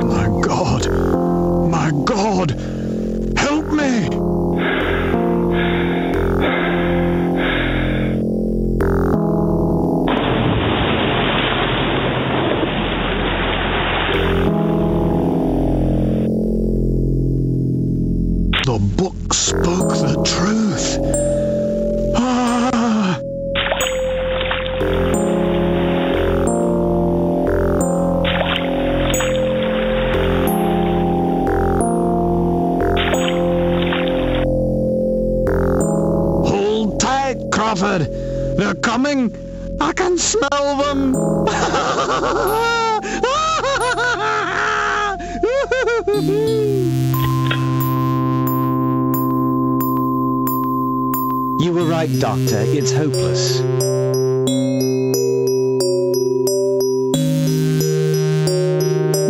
My God! My God! Help me! The book spoke the truth. Ah! Hold tight, Crawford. They're coming. I can smell them. You were right, Doctor. It's hopeless.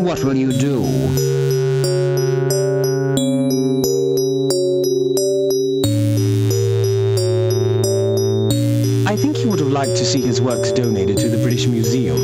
What will you do? I think he would have liked to see his works donated to the British Museum.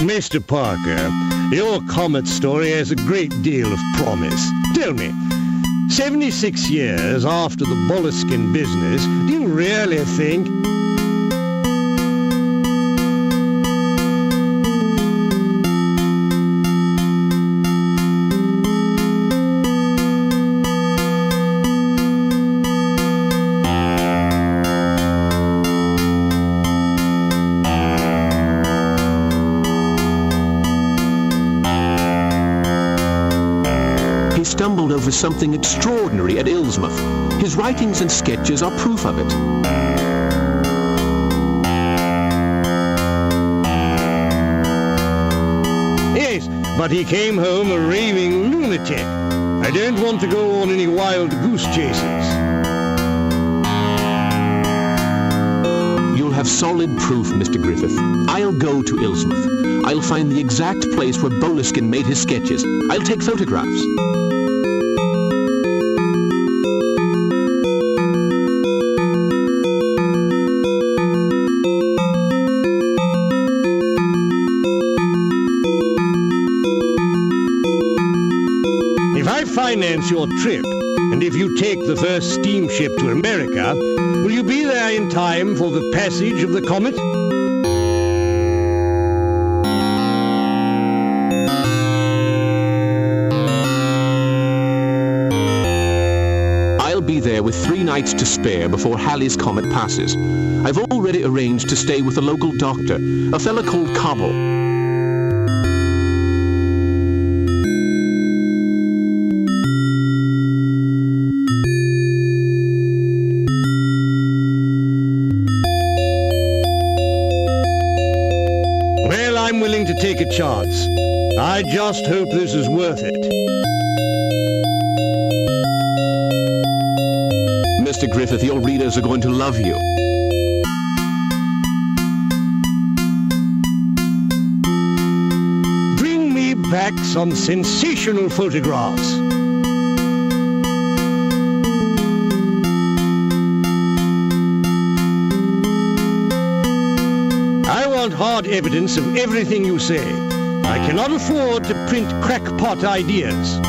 Mr. Parker, your comet story has a great deal of promise. Tell me, 76 years after the Boleskine business, do you really think... He stumbled over something extraordinary at Ilsmouth. His writings and sketches are proof of it. Yes, but he came home a raving lunatic. I don't want to go on any wild goose chases. You'll have solid proof, Mr. Griffith. I'll go to Ilsmouth. I'll find the exact place where Boleskine made his sketches. I'll take photographs. finance your trip. And if you take the first steamship to America, will you be there in time for the passage of the comet? I'll be there with 3 nights to spare before Halley's comet passes. I've already arranged to stay with a local doctor, a fella called Cobble. Well, I'm willing to take a chance. I just hope this is worth it. Mr. Griffith, your readers are going to love you. Bring me back some sensational photographs. I want hard evidence of everything you say. I cannot afford to print crackpot ideas.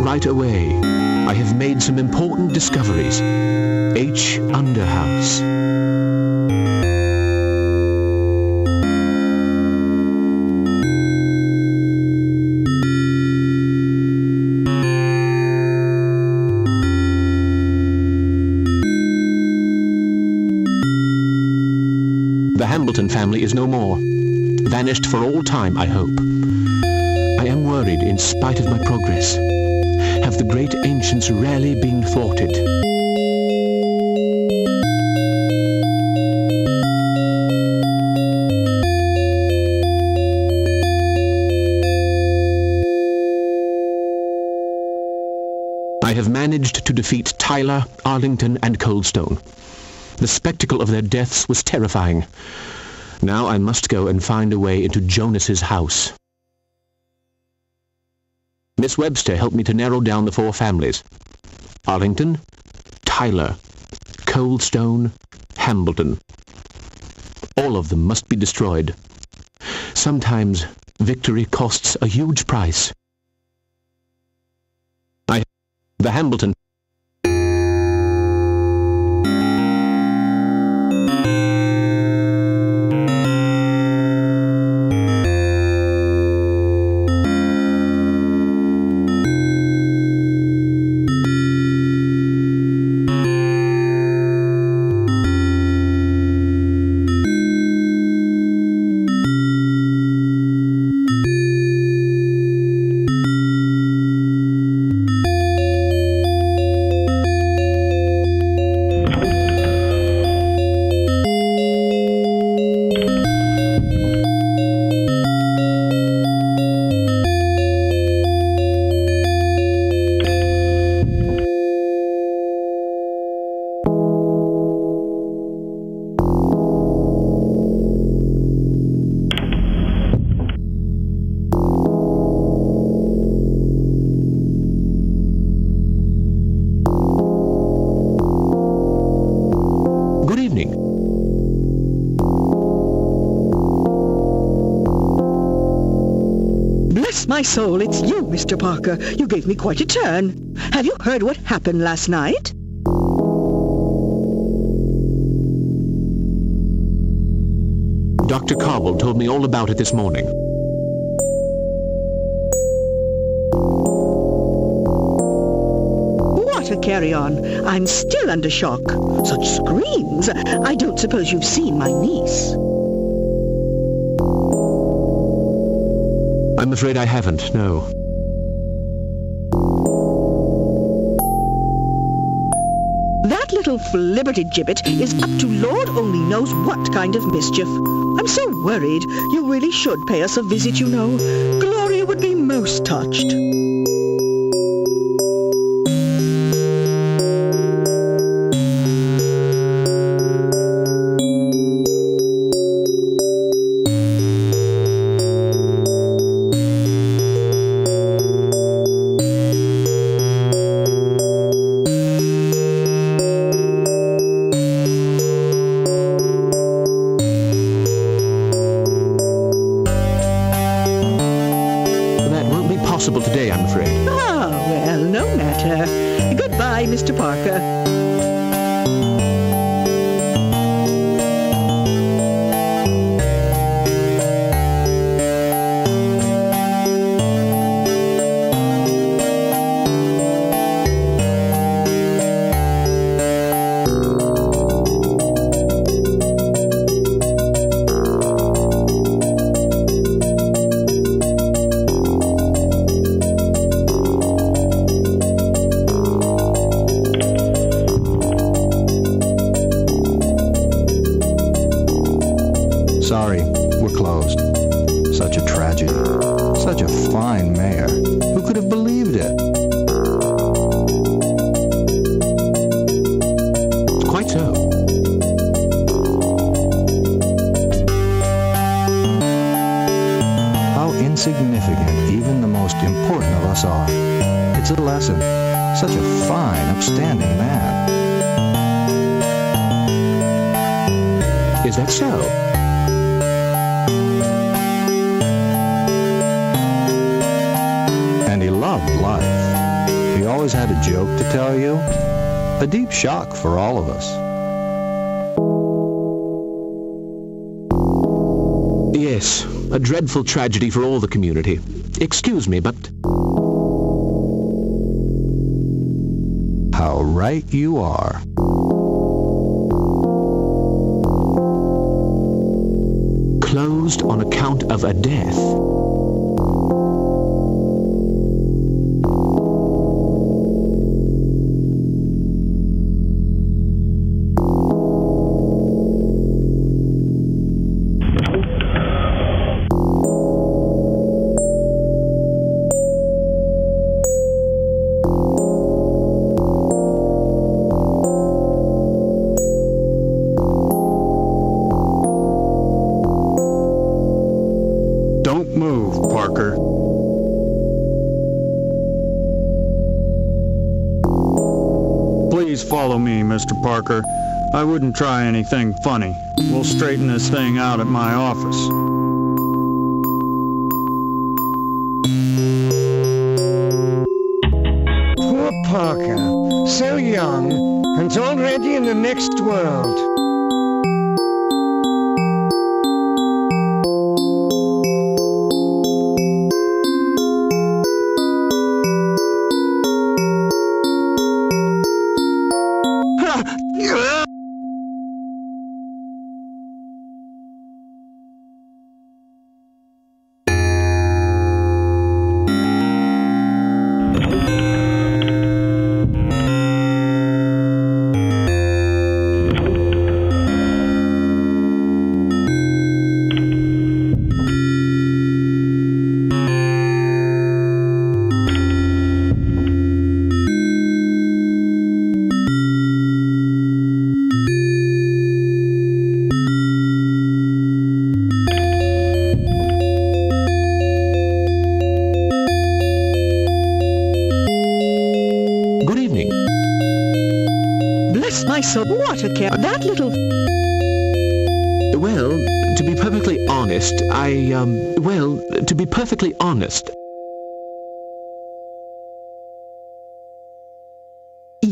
Right away. I have made some important discoveries. H. Underhouse. The Hambleton family is no more. Vanished for all time, I hope. I am worried in spite of my progress. Have the great ancients rarely been thwarted? I have managed to defeat Tyler, Arlington, and Coldstone. The spectacle of their deaths was terrifying. Now I must go and find a way into Jonas's house. Miss Webster helped me to narrow down the 4 families. Arlington, Tyler, Coldstone, Hambleton. All of them must be destroyed. Sometimes victory costs a huge price. The Hambleton my soul, it's you, Mr. Parker. You gave me quite a turn. Have you heard what happened last night? Dr. Cobble told me all about it this morning. What a carry-on. I'm still under shock. Such screams. I don't suppose you've seen my niece. I'm afraid I haven't, no. That little flibbertigibbet is up to Lord only knows what kind of mischief. I'm so worried. You really should pay us a visit, you know. Gloria would be most touched. Possible today, I'm afraid. Ah, well, no matter. Goodbye, Mr. Parker. Sorry, we're closed. Such a tragedy. Such a fine mare. Who could have believed it? Quite so. How insignificant even the most important of us are. It's a lesson. Such a fine, upstanding man. Is that so? And he loved life. He always had a joke to tell you. A deep shock for all of us. Yes, a dreadful tragedy for all the community. Excuse me, but... How right you are. Closed on account of a death. Don't move, Parker. Please follow me, Mr. Parker. I wouldn't try anything funny. We'll straighten this thing out at my office. Poor Parker, so young, and already in the next world. Bless my soul, what a care. That little... Well, to be perfectly honest, to be perfectly honest,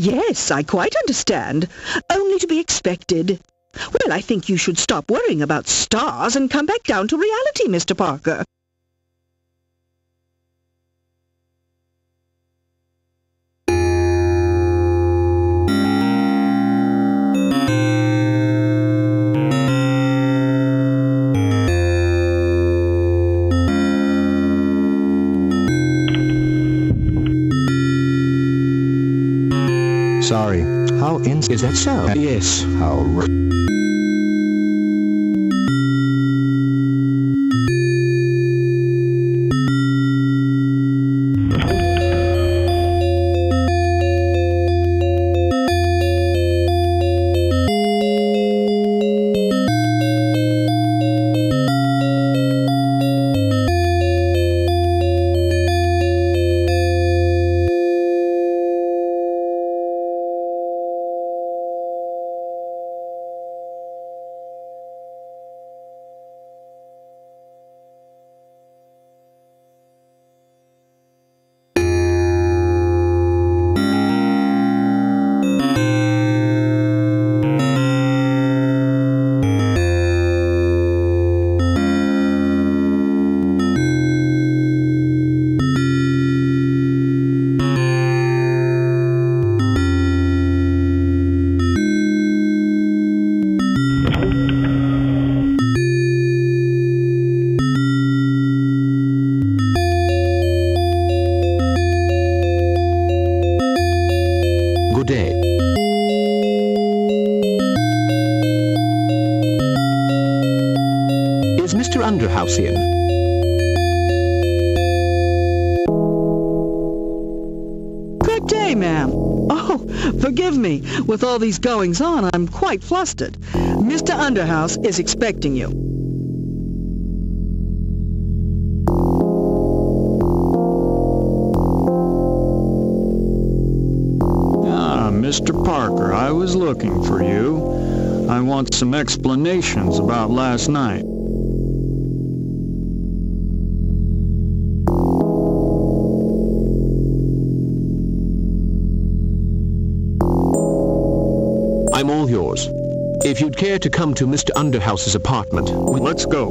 Yes, I quite understand. Only to be expected. Well, I think you should stop worrying about stars and come back down to reality, Mr. Parker. Sorry. How Is that so? Yes. How Underhousian. Good day, ma'am. Oh, forgive me. With all these goings-on, I'm quite flustered. Mr. Underhouse is expecting you. Ah, Mr. Parker, I was looking for you. I want some explanations about last night. I'm all yours. If you'd care to come to Mr. Underhouse's apartment... Let's go.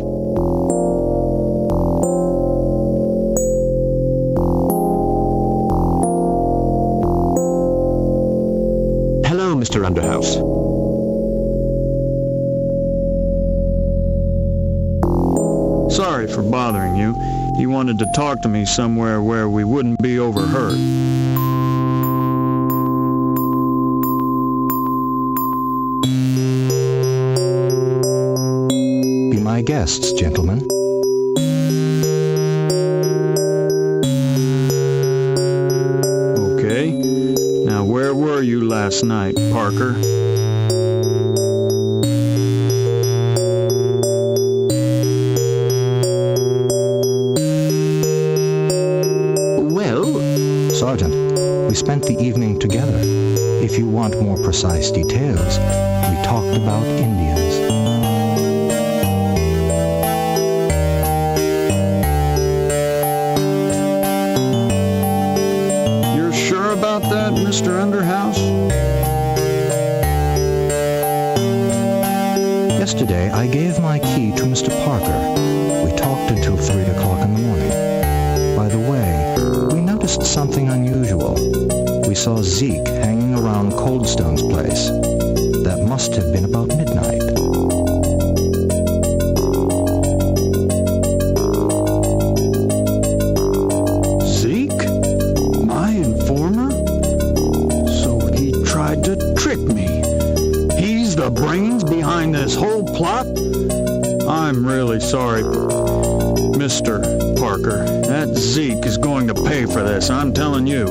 Hello, Mr. Underhouse. Sorry for bothering you. You wanted to talk to me somewhere where we wouldn't be overheard. my guests, gentlemen. Okay. Now, where were you last night, Parker? Well... Sergeant, we spent the evening together. If you want more precise details, we talked about Indians. You're sure about that, Mr. Underhouse? Yesterday, I gave my key to Mr. Parker. We talked until 3 o'clock in the morning. By the way, we noticed something unusual. We saw Zeke hanging around Coldstone's place. That must have been about midnight. Zeke? My informer? So he tried to trick me. He's the brains behind this whole plot? I'm really sorry, Mr. Parker. That Zeke is going to pay for this, I'm telling you.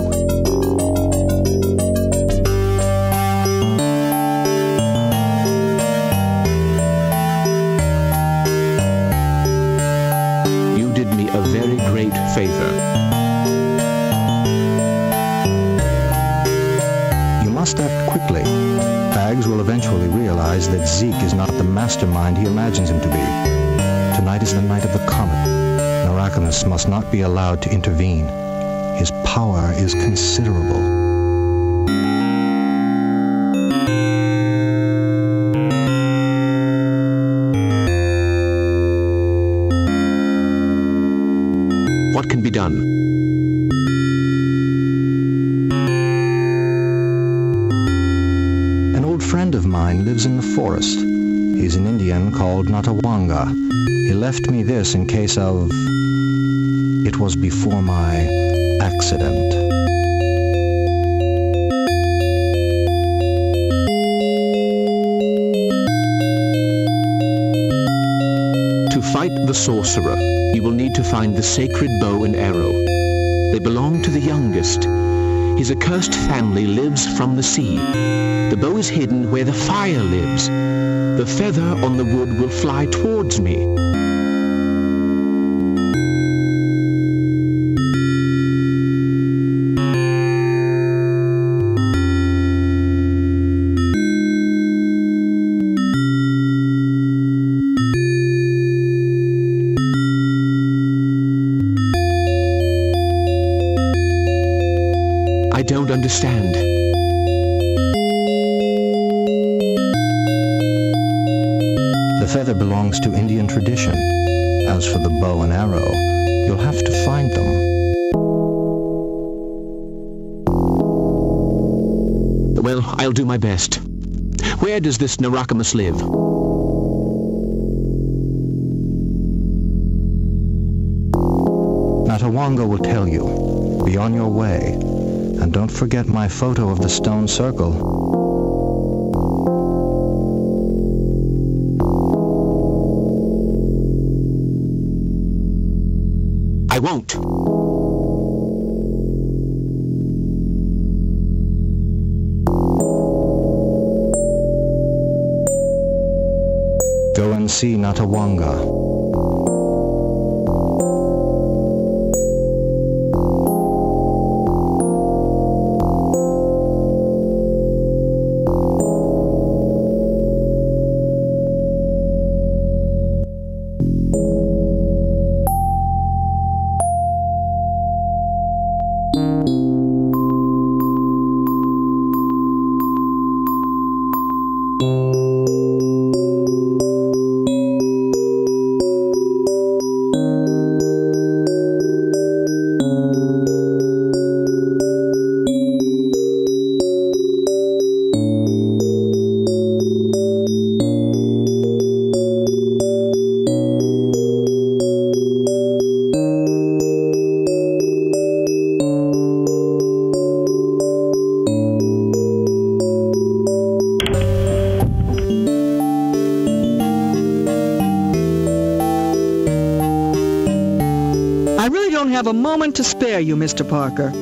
You did me a very great favor. You must act quickly. Baggs will eventually realize that Zeke is not the mastermind he imagines him to be. Tonight is the night of the comet. Narachinus must not be allowed to intervene. His power is considerable. done. An old friend of mine lives in the forest. He's an Indian called Natawanga. He left me this in case of... It was before my accident. To fight the sorcerer, you will need to find the sacred bow and arrow. They belong to the youngest. His accursed family lives from the sea. The bow is hidden where the fire lives. The feather on the wood will fly towards me. I don't understand. The feather belongs to Indian tradition. As for the bow and arrow, you'll have to find them. Well, I'll do my best. Where does this Narakamus live? Natawanga will tell you. Be on your way. And don't forget my photo of the stone circle. I won't. Go and see Natawanga. I really don't have a moment to spare you, Mr. Parker.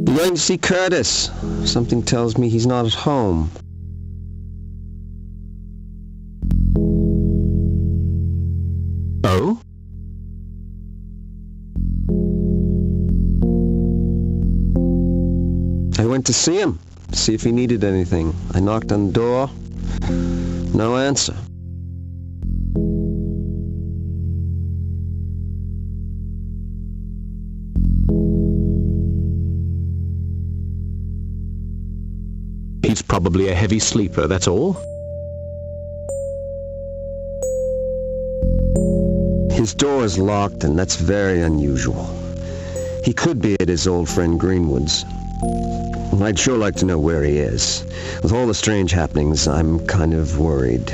I'm going to see Curtis. Something tells me he's not at home. Oh? I went to see him, to see if he needed anything. I knocked on the door. No answer. He's probably a heavy sleeper, that's all. His door is locked, and that's very unusual. He could be at his old friend Greenwood's. I'd sure like to know where he is. With all the strange happenings, I'm kind of worried.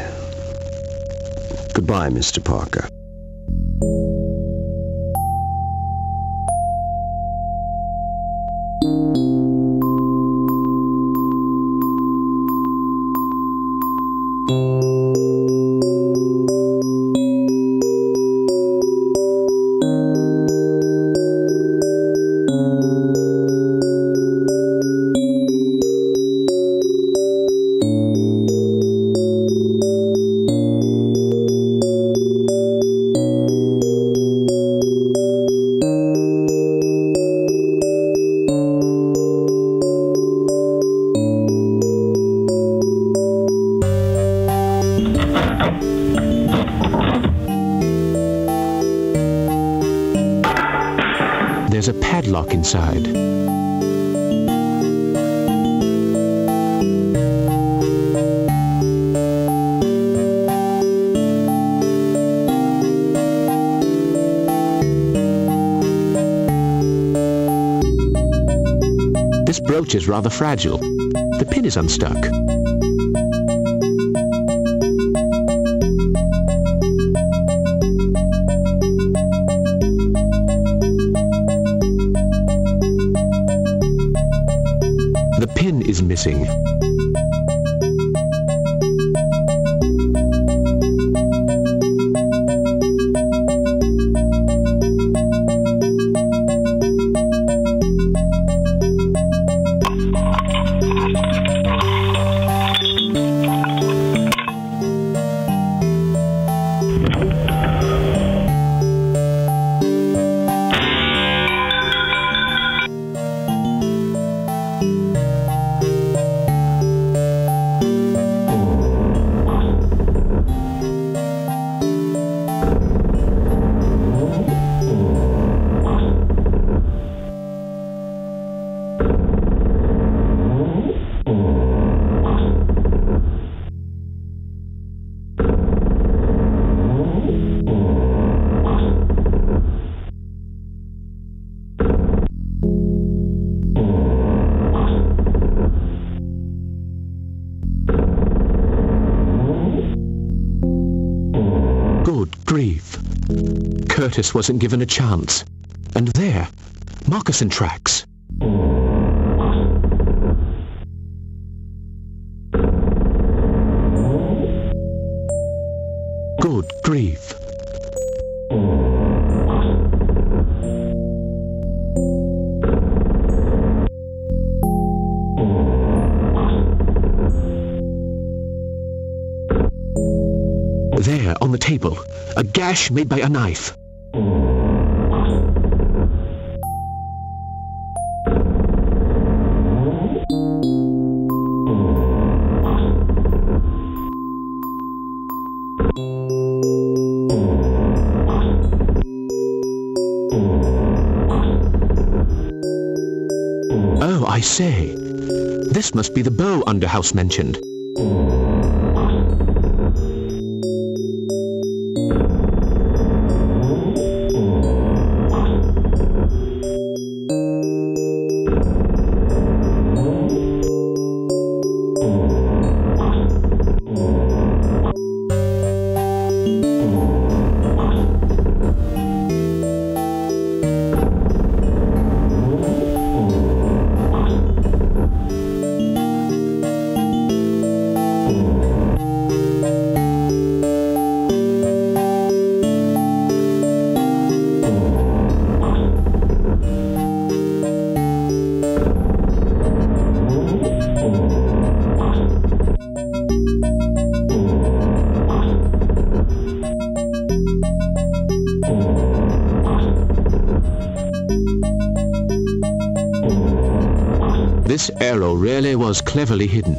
Goodbye, Mr. Parker. There's a padlock inside. This brooch is rather fragile. The pin is unstuck. The pin is missing. Good grief. Curtis wasn't given a chance. And there, moccasin tracks. Good grief. There, on the table, a gash made by a knife. Oh, I say. This must be the bow Underhouse mentioned. This arrow really was cleverly hidden.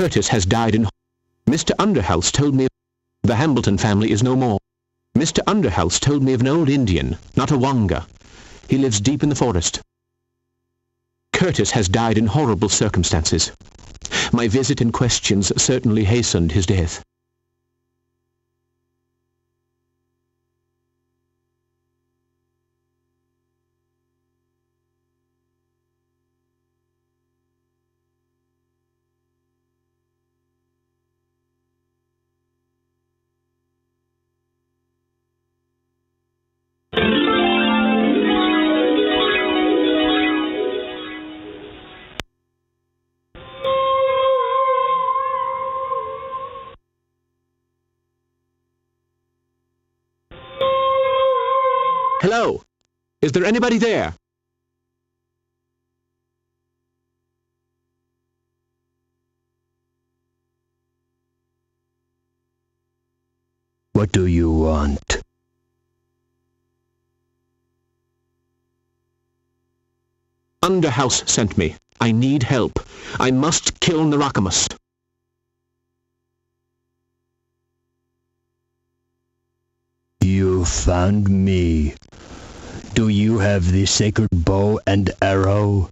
Curtis has died in... Mr. Underhouse told me the Hambleton family is no more. Mr. Underhouse told me of an old Indian, not a Wanga. He lives deep in the forest. Curtis has died in horrible circumstances. My visit and questions certainly hastened his death. Hello? Is there anybody there? What do you want? Underhouse sent me. I need help. I must kill Narakamus. You found me. Do you have the sacred bow and arrow?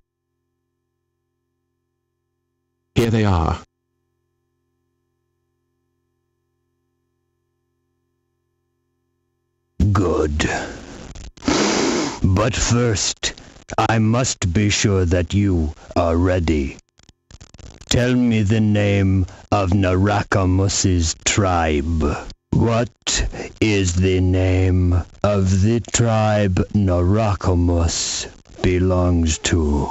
Here they are. Good. But first, I must be sure that you are ready. Tell me the name of Narakamus's tribe. What is the name of the tribe Narakamus belongs to?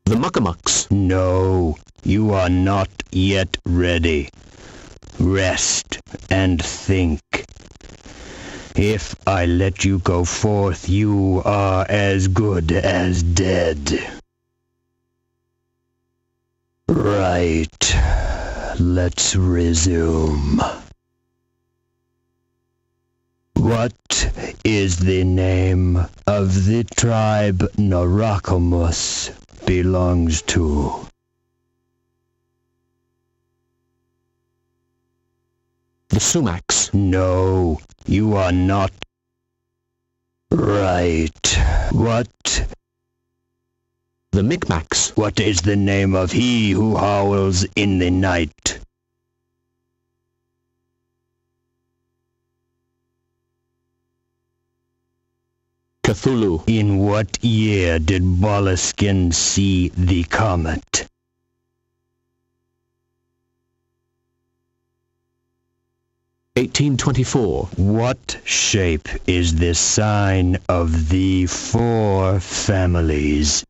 The Muckamucks. No, you are not yet ready. Rest and think. If I let you go forth, you are as good as dead. Right. Let's resume. What is the name of the tribe Narakamus belongs to? The Sumacs. No, you are not. Right. What? The Micmacs. What is the name of he who howls in the night? Cthulhu. In what year did Boleskine see the comet? (1824). What shape is the sign of the four families?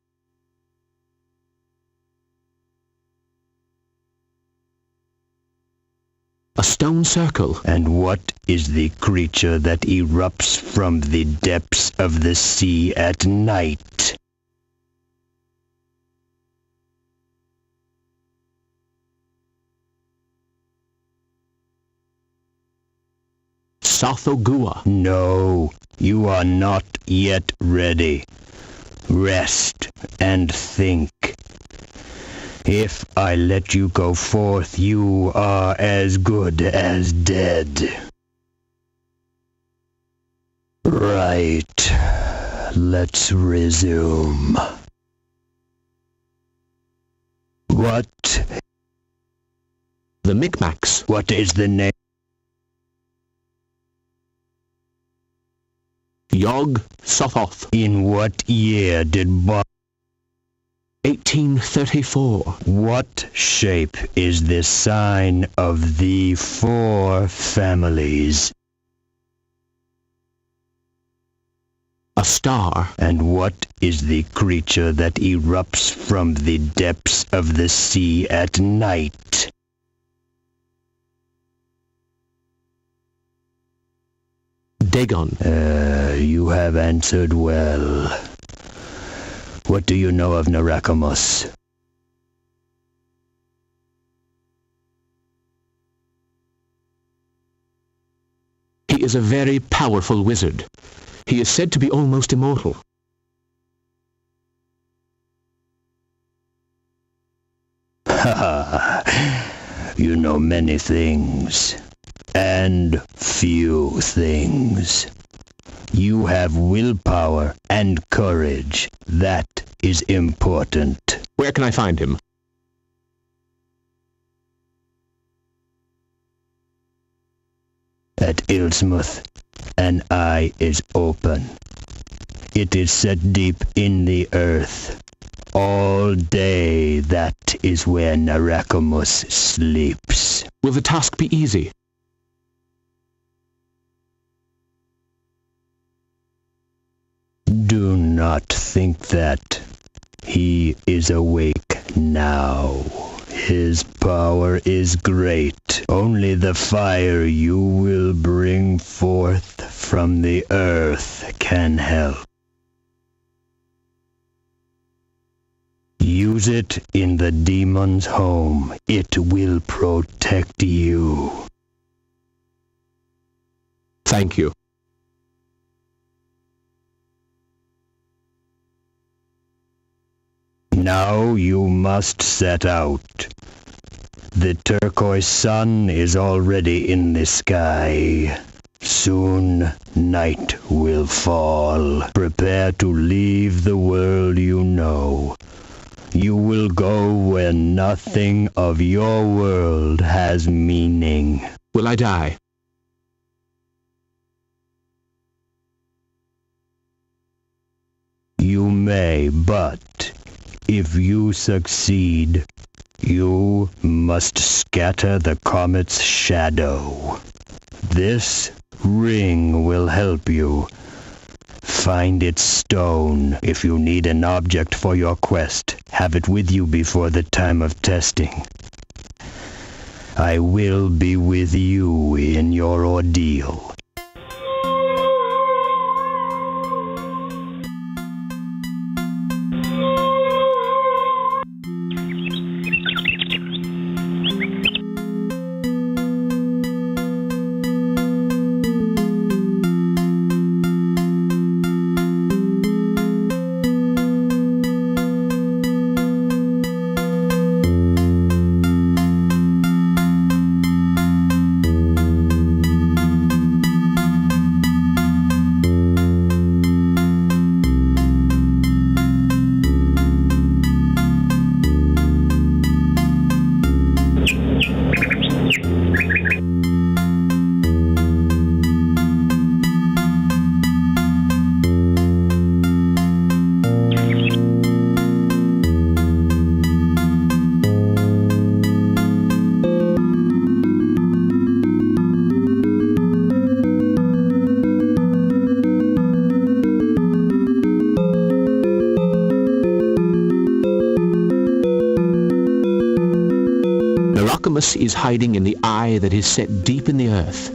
A stone circle. And what is the creature that erupts from the depths of the sea at night? Sathogua. No, you are not yet ready. Rest and think. If I let you go forth, you are as good as dead. Right. Let's resume. What? The Micmacs. What is the name? Yog Sothoth. In what year did 1834. What shape is the sign of the four families? A star. And what is the creature that erupts from the depths of the sea at night? Dagon. You have answered well. What do you know of Narakamus? He is a very powerful wizard. He is said to be almost immortal. Ha! You know many things, and few things. You have willpower and courage. That is important. Where can I find him? At Ilsmuth, an eye is open. It is set deep in the earth. All day that is where Narakamus sleeps. Will the task be easy? Do not think that. He is awake now. His power is great. Only the fire you will bring forth from the earth can help. Use it in the demon's home. It will protect you. Thank you. Now you must set out. The turquoise sun is already in the sky. Soon night will fall. Prepare to leave the world you know. You will go where nothing of your world has meaning. Will I die? You may, but if you succeed, you must scatter the comet's shadow. This ring will help you. Find its stone. If you need an object for your quest, have it with you before the time of testing. I will be with you in your ordeal. Narakamus is hiding in the eye that is set deep in the earth.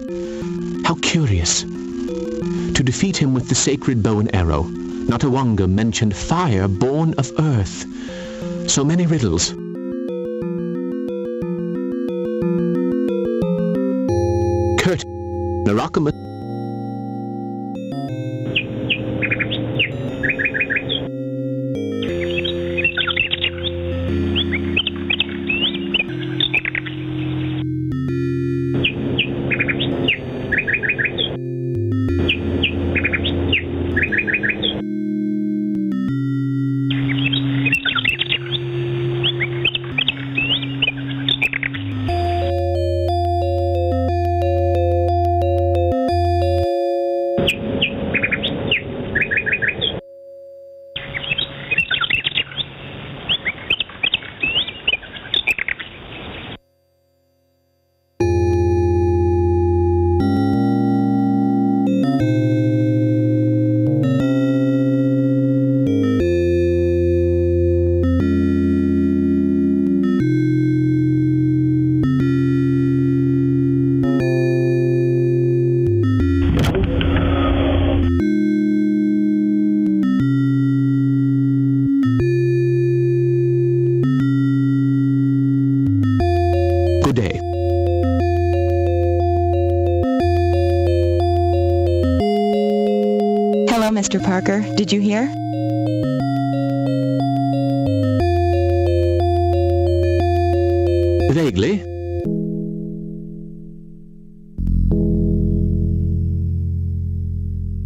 How curious. To defeat him with the sacred bow and arrow, Natawanga mentioned fire born of earth. So many riddles. Kurt, Narakamus... Good day. Mr. Parker. Did you hear? Vaguely.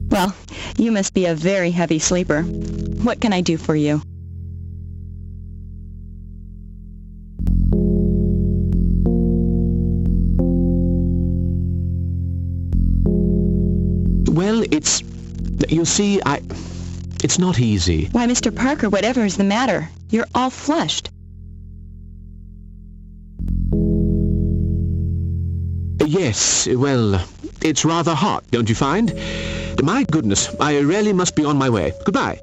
Well, you must be a very heavy sleeper. What can I do for you? Well, you see, it's not easy. Why, Mr. Parker, whatever is the matter? You're all flushed. Yes, well, it's rather hot, don't you find? My goodness, I really must be on my way. Goodbye.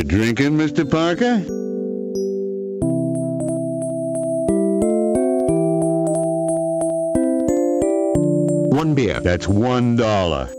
Drinking, Mr. Parker? One beer. That's $1.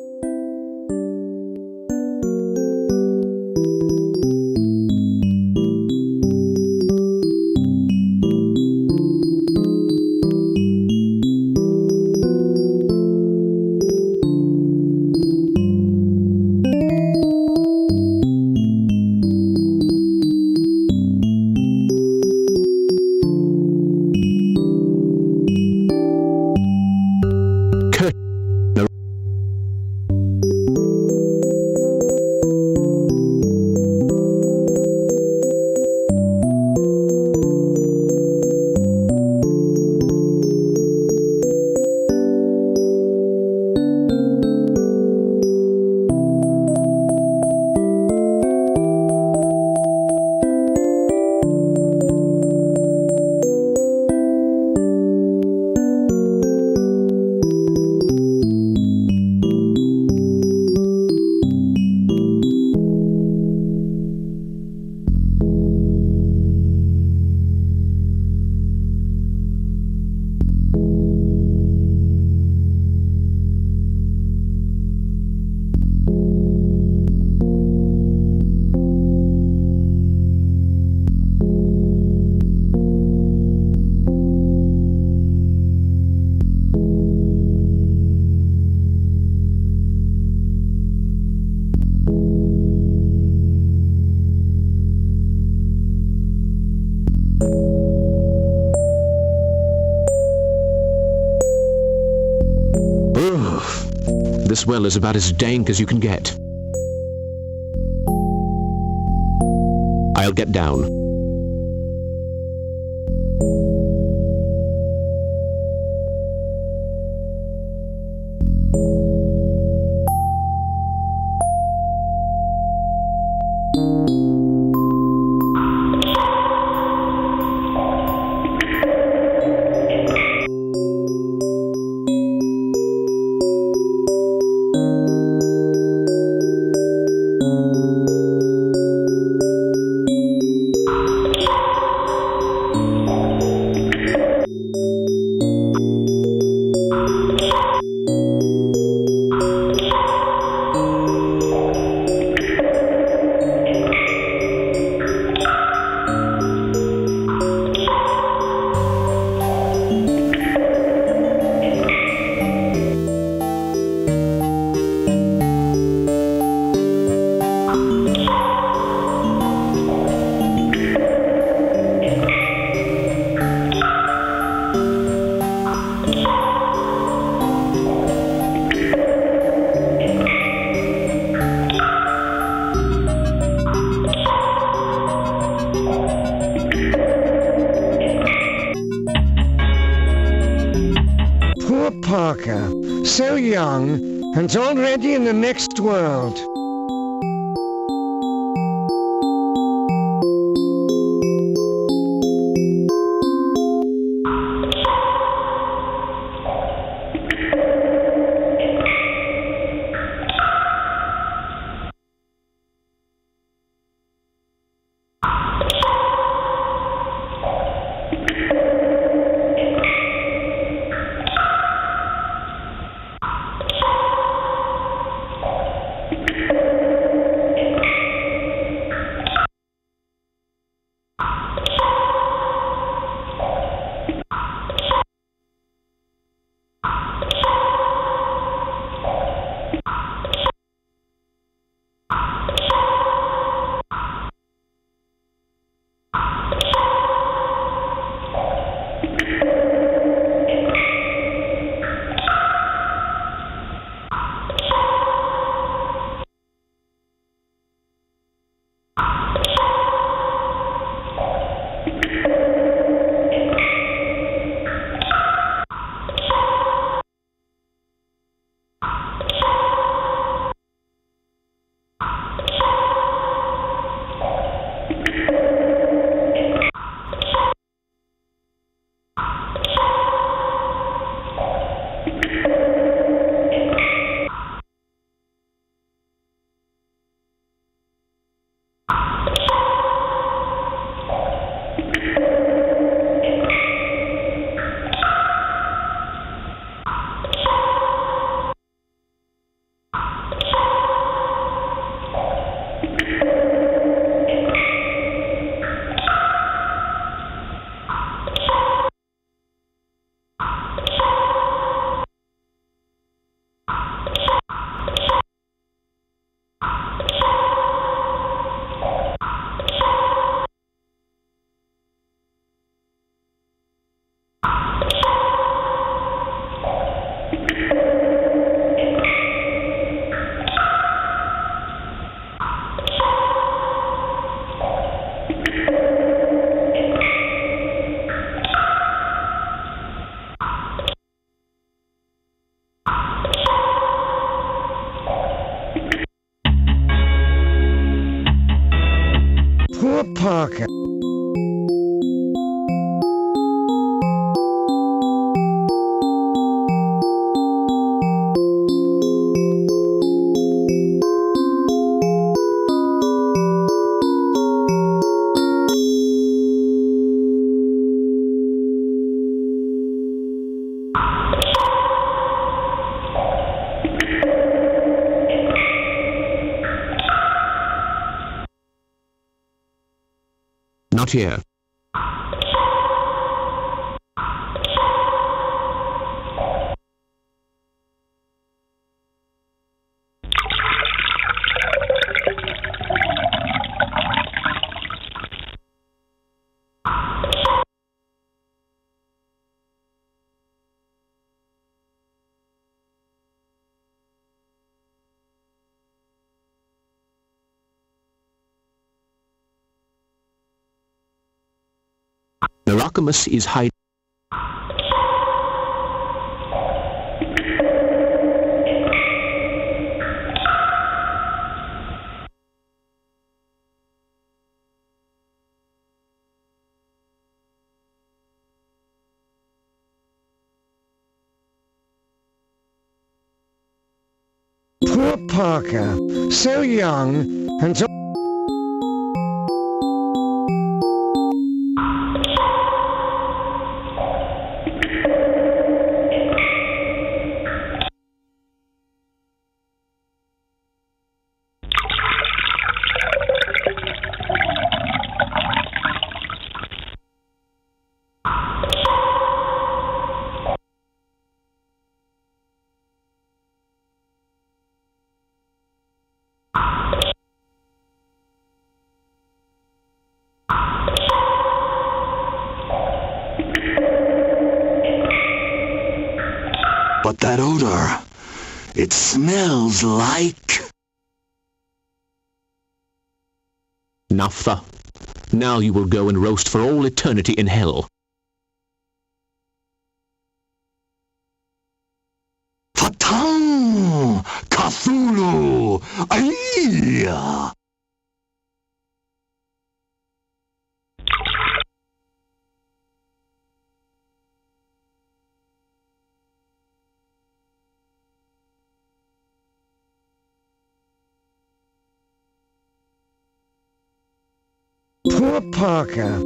This well is about as dank as you can get. I'll get down. Parker, so young, and already in the next world. Poor Parker. Not here. Narcomus is hiding. Poor Parker, so young and so... But that odor, it smells like... Naphtha. Now you will go and roast for all eternity in hell. Fatang! Cthulhu! Aia! Poor Parker.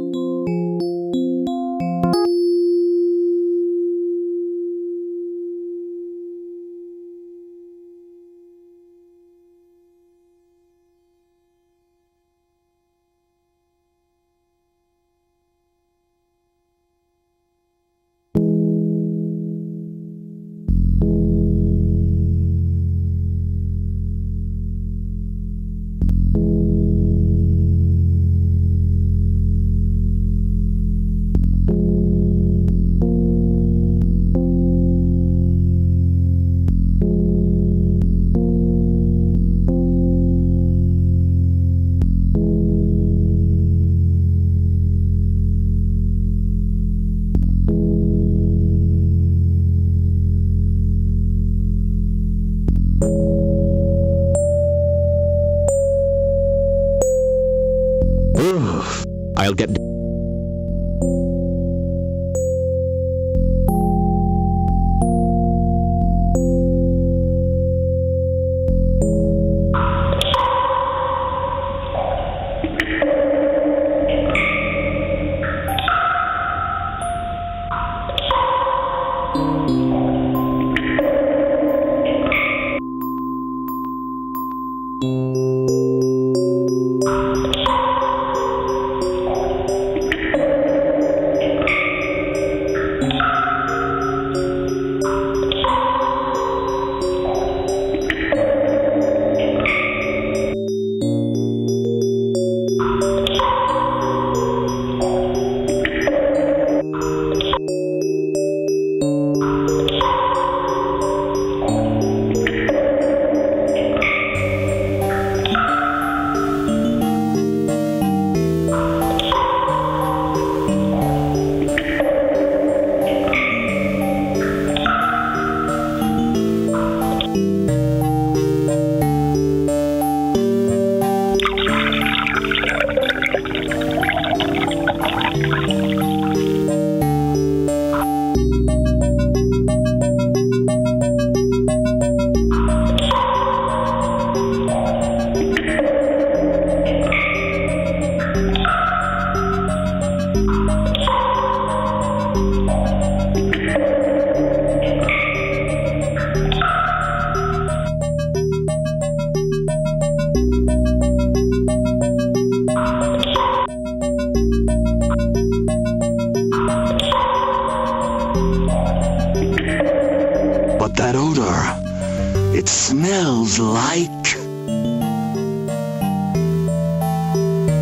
But that odor, it smells like...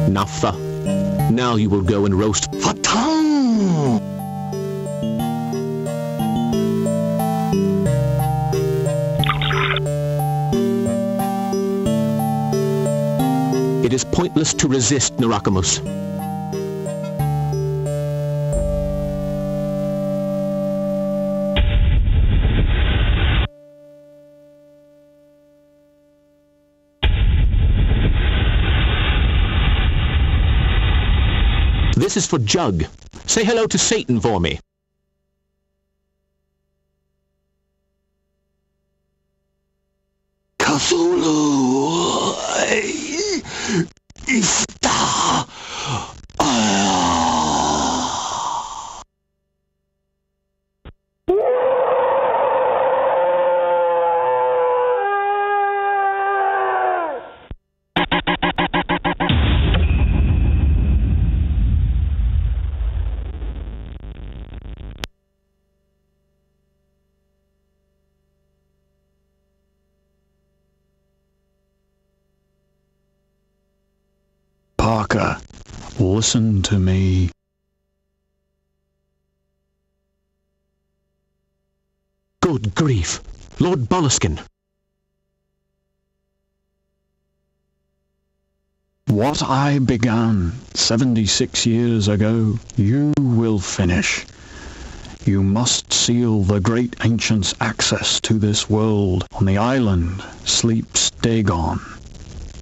Naphtha. Now you will go and roast Fatang! It is pointless to resist, Narakamus. This is for Jug. Say hello to Satan for me. Cthulhu! Ifta! Parker, listen to me. Good grief. Lord Boleskine. What I began 76 years ago, you will finish. You must seal the great ancient's access to this world. On the island sleeps Dagon,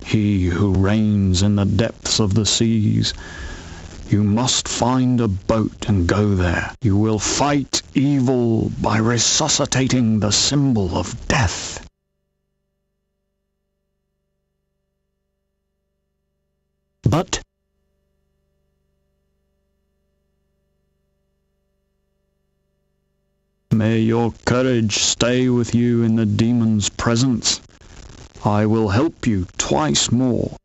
he who reigns in the depths of the seas. You must find a boat and go there. You will fight evil by resuscitating the symbol of death. But may your courage stay with you in the demon's presence. I will help you twice more.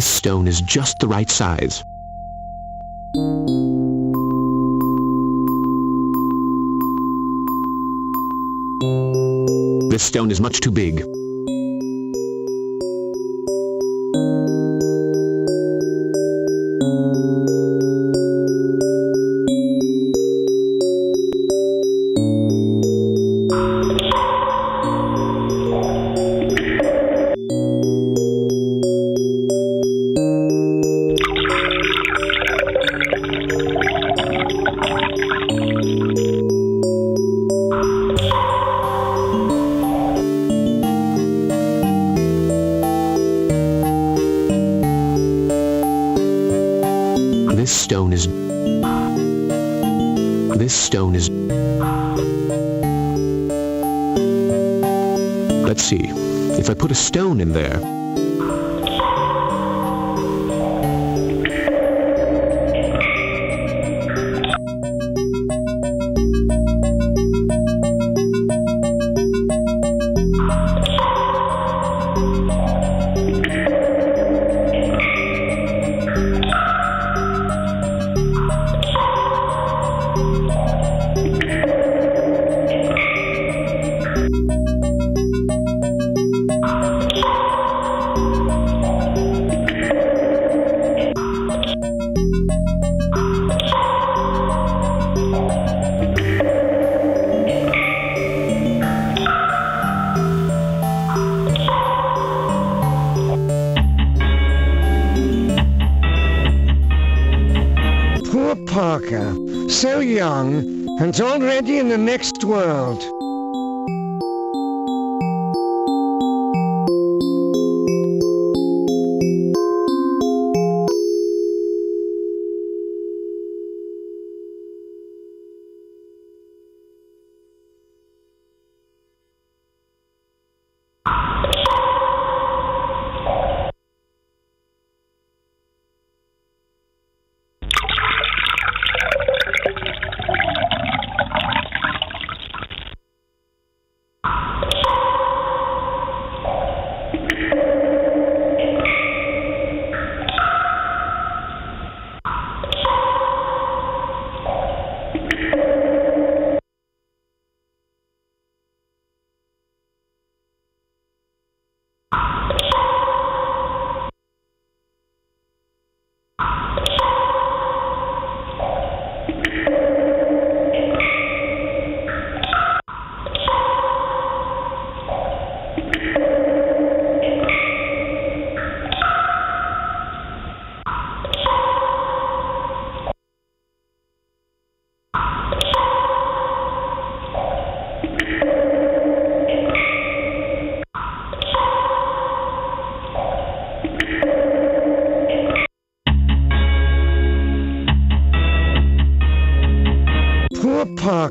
this stone is just the right size. This stone is much too big. This stone is... Let's see. If I put a stone in there... Parker, so young, and already in the next world. Park.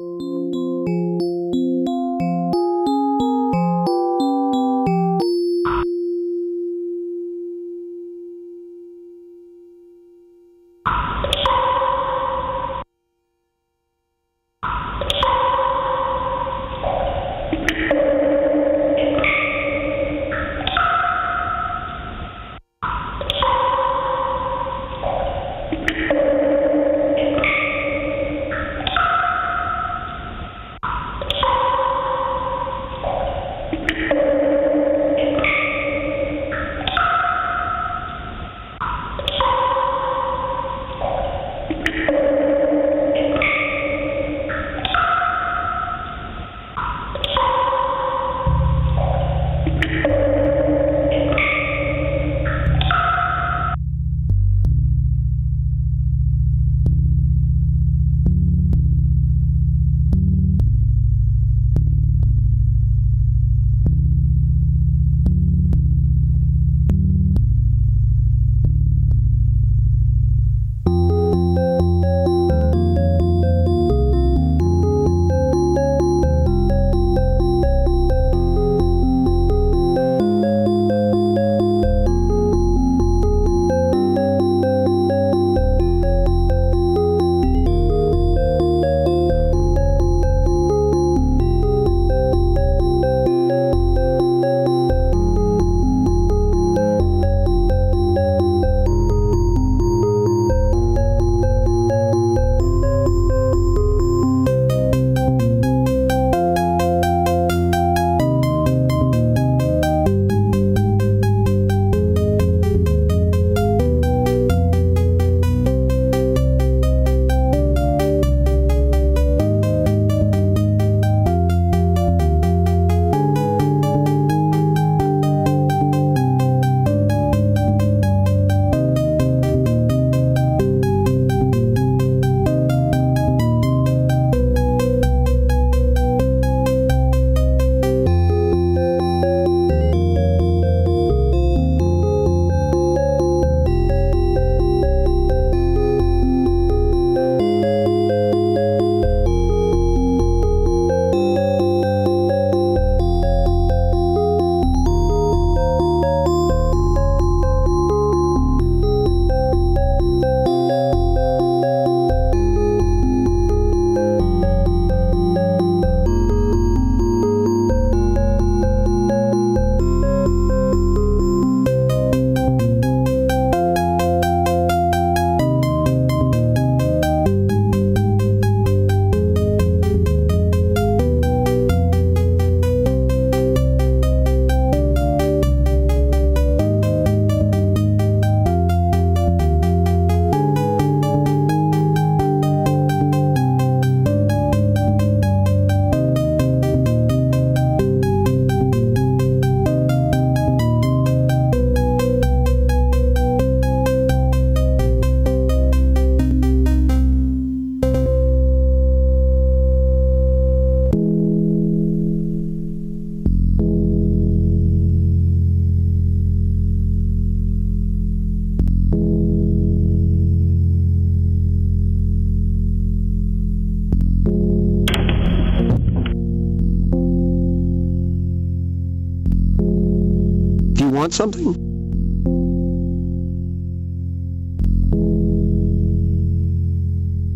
about something?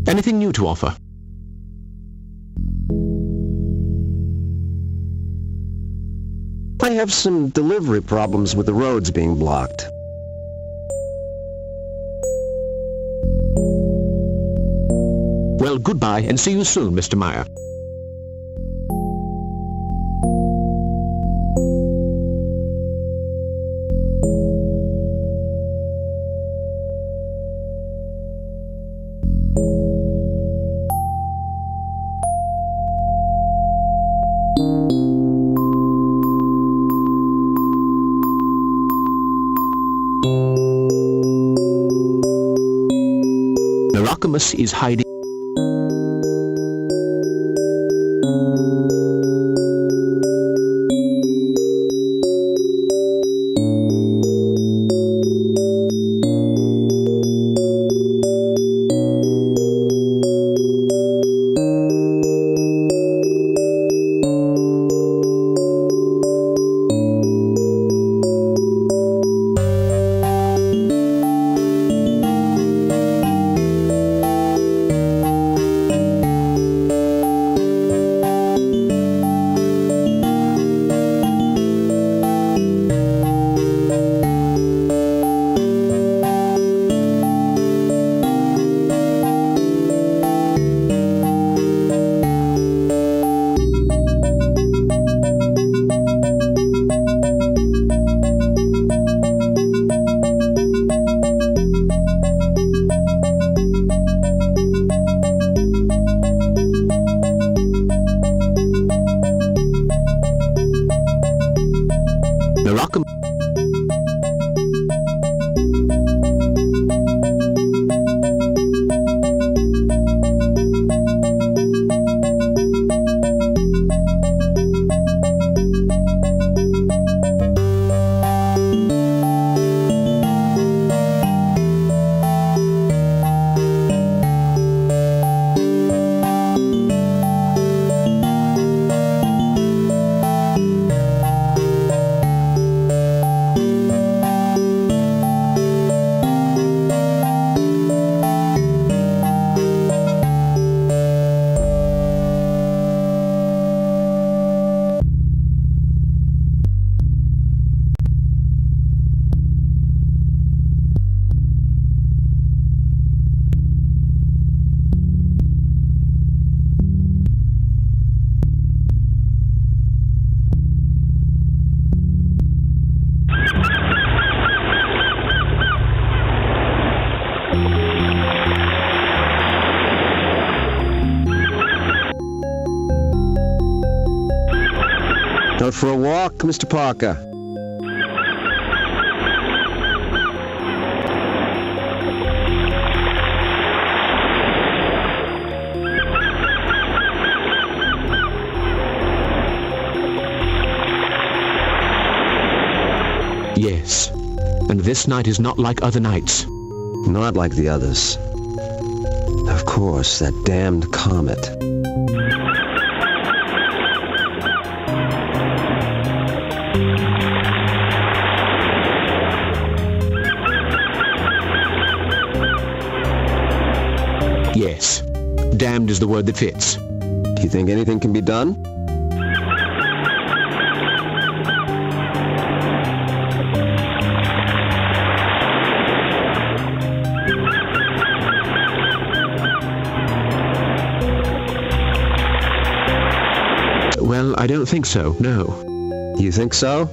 Anything new to offer? I have some delivery problems with the roads being blocked. Well, goodbye, and see you soon, Mr. Meyer. Narcomus is hiding. Out for a walk, Mr. Parker? Yes, and this night is not like other nights. Not like the others. Of course, that damned comet. Yes, damned is the word that fits. Do you think anything can be done? Well, I don't think so, no. You think so?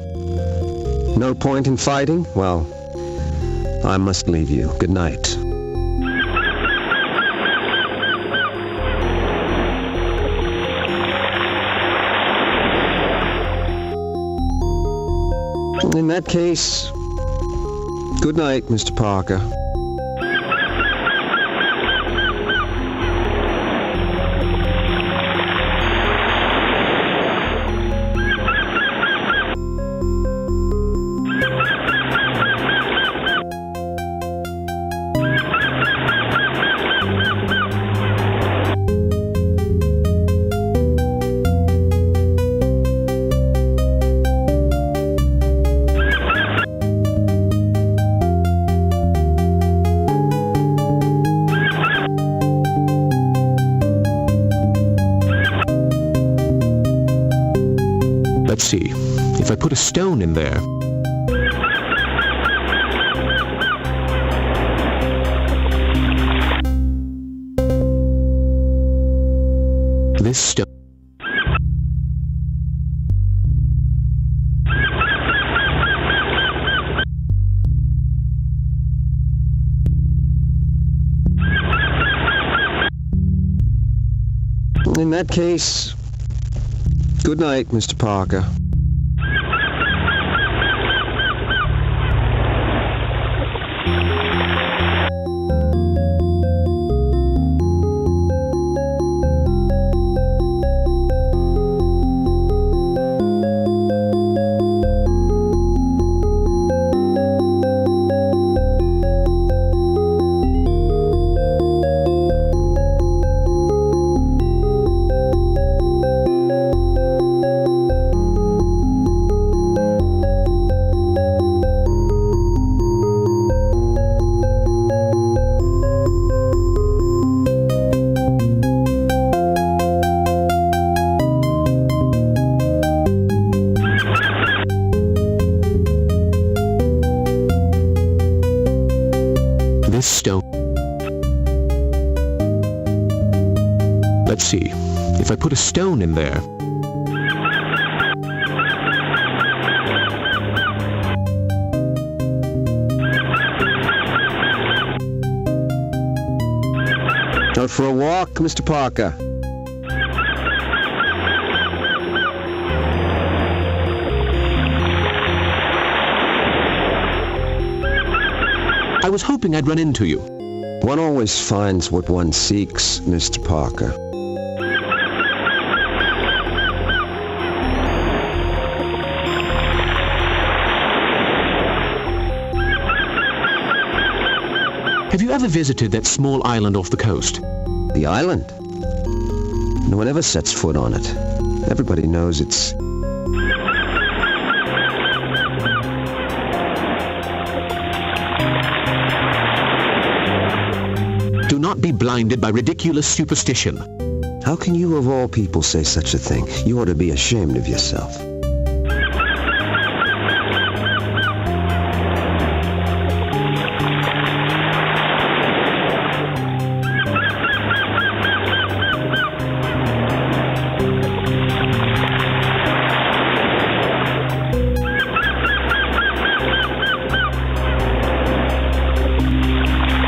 No point in fighting? Well, I must leave you. Good night. In that case, good night, Mr. Parker. Let's see. If I put a stone in there... This stone... In that case, good night, Mr. Parker. This stone... Let's see. If I put a stone in there... Out for a walk, Mr. Parker. I was hoping I'd run into you. One always finds what one seeks, Mr. Parker. Have you ever visited that small island off the coast? The island? No one ever sets foot on it. Everybody knows it's... Do not be blinded by ridiculous superstition. How can you of all people say such a thing? You ought to be ashamed of yourself.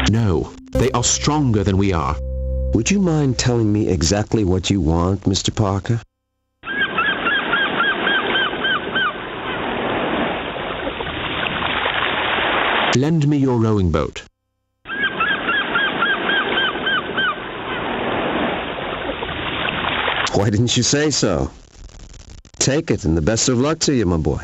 No, they are stronger than we are. Would you mind telling me exactly what you want, Mr. Parker? Lend me your rowing boat. Why didn't you say so? Take it, and the best of luck to you, my boy.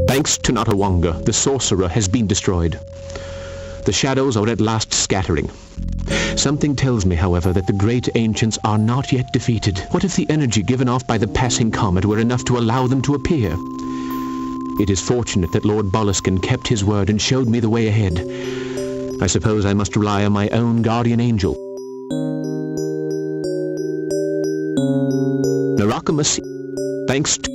Thanks to Natawanga, the sorcerer has been destroyed. The shadows are at last scattering. Something tells me, however, that the great ancients are not yet defeated. What if the energy given off by the passing comet were enough to allow them to appear? It is fortunate that Lord Boleskine kept his word and showed me the way ahead. I suppose I must rely on my own guardian angel. Narakamas, thanks to...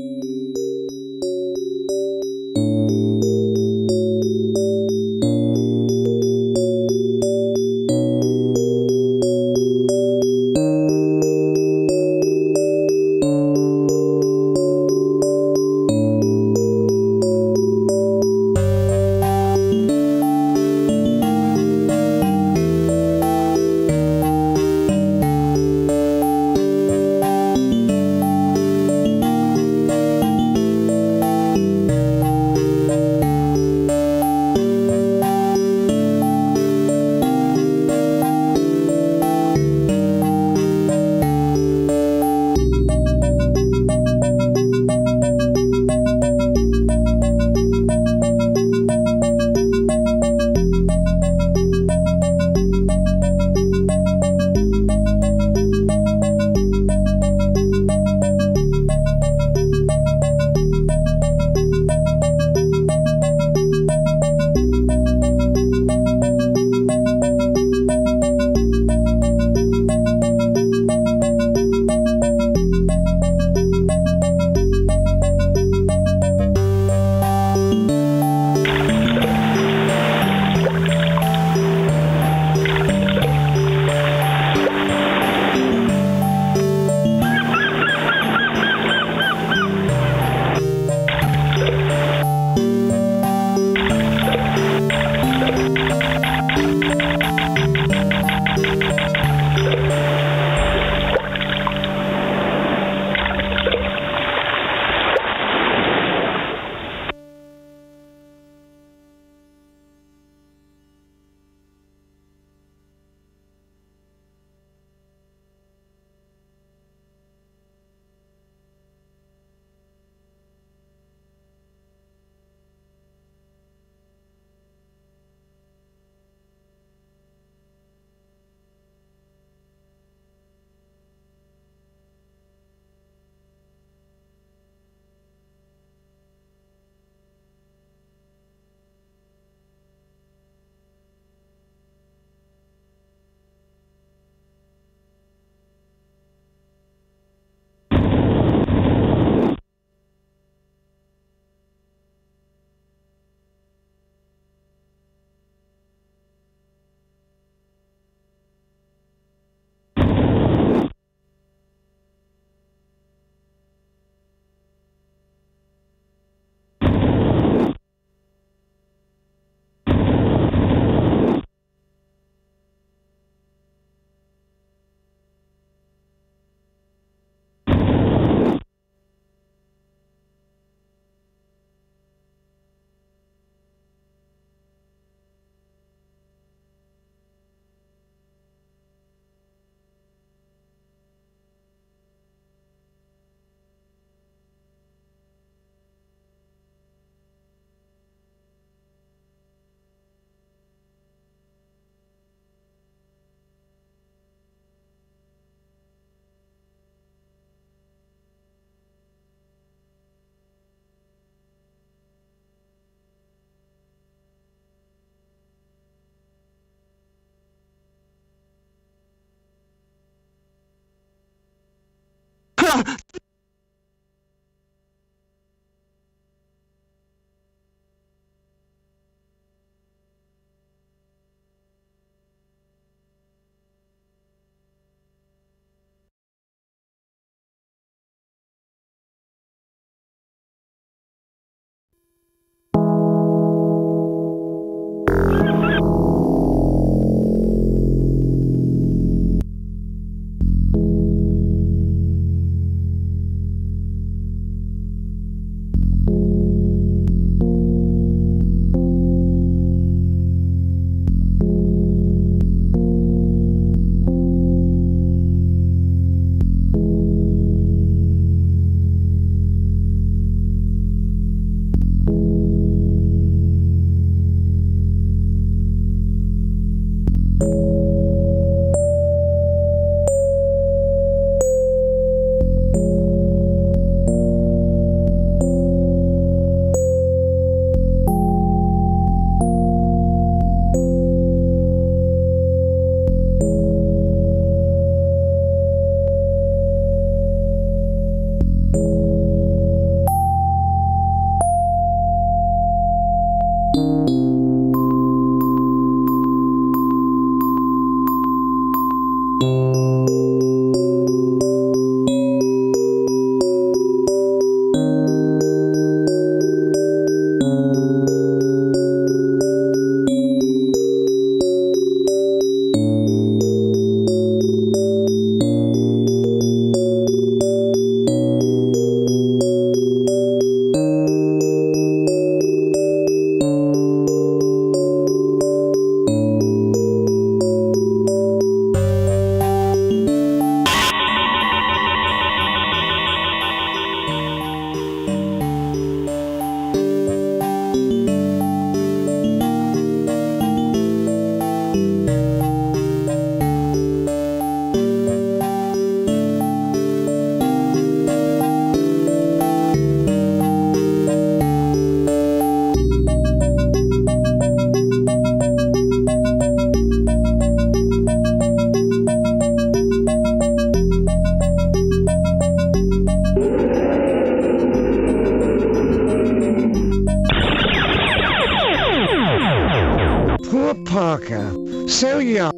Poor Parker, so young.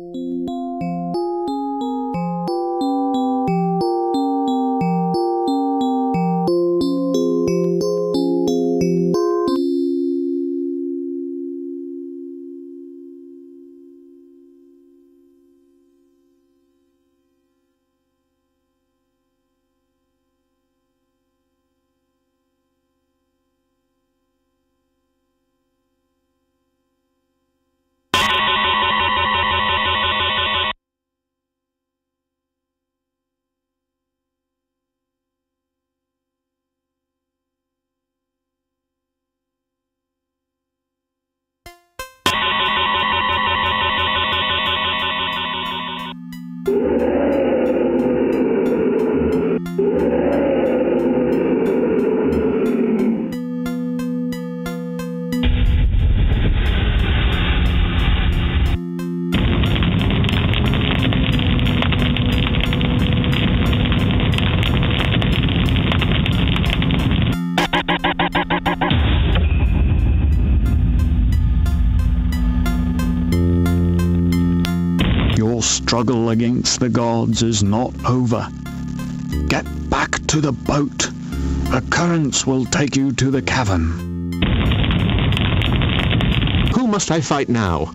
Struggle against the gods is not over. Get back to the boat. The currents will take you to the cavern. Who must I fight now?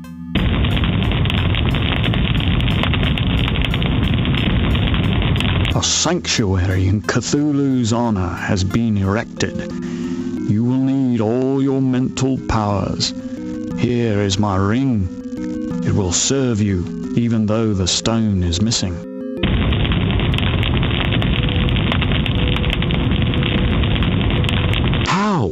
A sanctuary in Cthulhu's honor has been erected. You will need all your mental powers. Here is my ring. It will serve you, even though the stone is missing. How?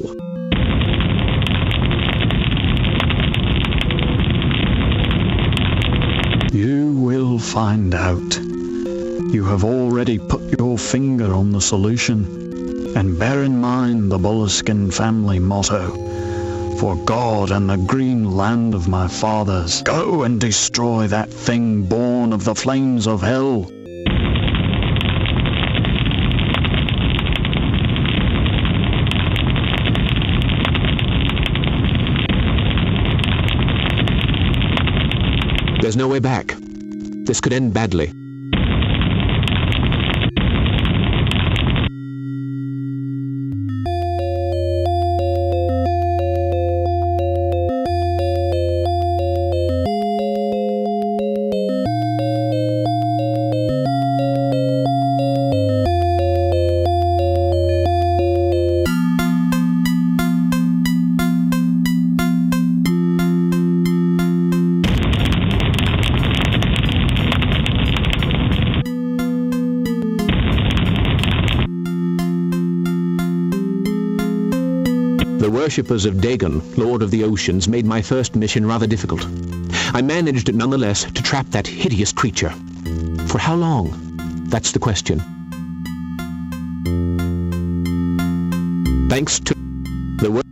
You will find out. You have already put your finger on the solution. And bear in mind the Boleskine family motto. For God and the green land of my fathers, go and destroy that thing born of the flames of hell. There's no way back. This could end badly. The worshippers of Dagon, Lord of the Oceans, made my first mission rather difficult. I managed, nonetheless, to trap that hideous creature. For how long? That's the question. Thanks to the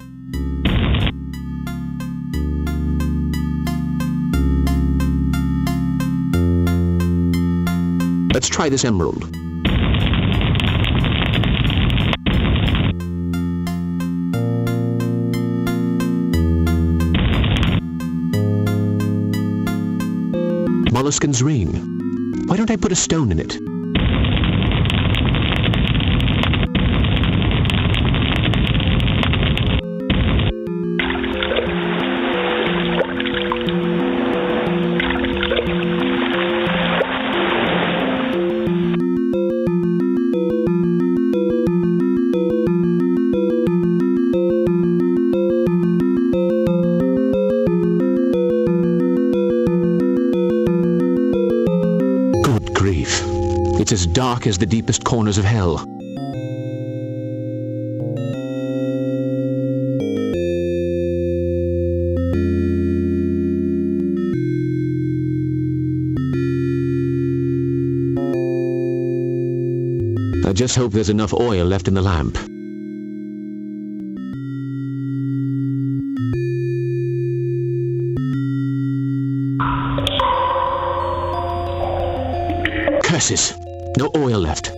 Let's try this emerald. Molluscan's ring. Why don't I put a stone in it? It's as dark as the deepest corners of hell. I just hope there's enough oil left in the lamp. Curses! No oil left.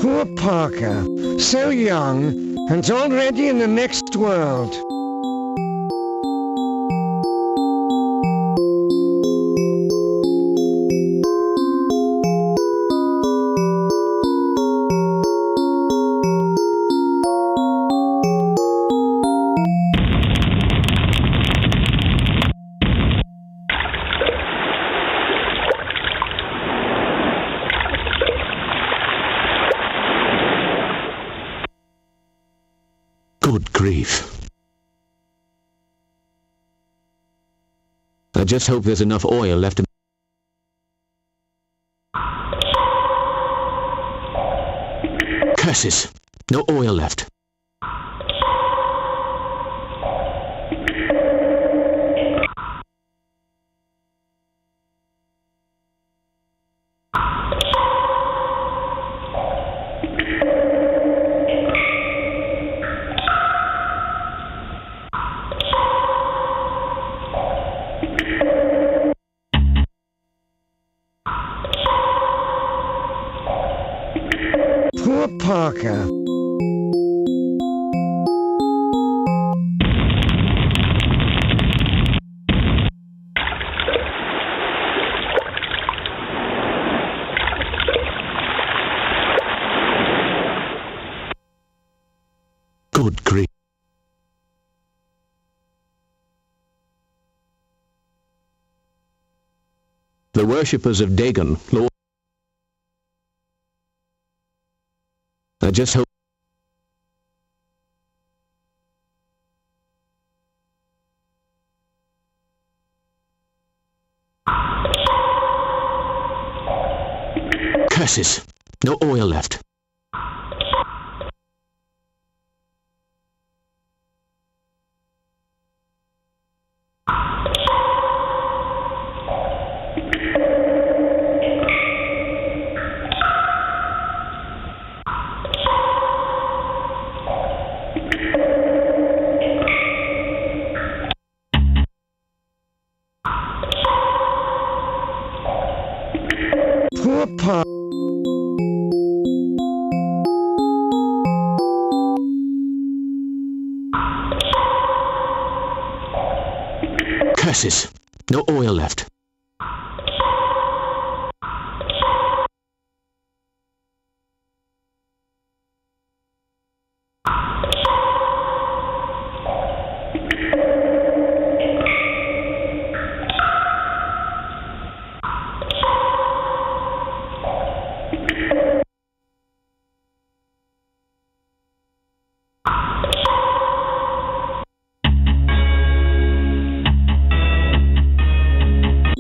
Poor Parker, so young, and already in the next world. Good grief. I just hope there's enough oil left in... Curses! No oil left. Poor Parker. Good grief. The worshippers of Dagon, Lord... I just hope... Curses! No oil left. Poor Pa. Curses! No oil left.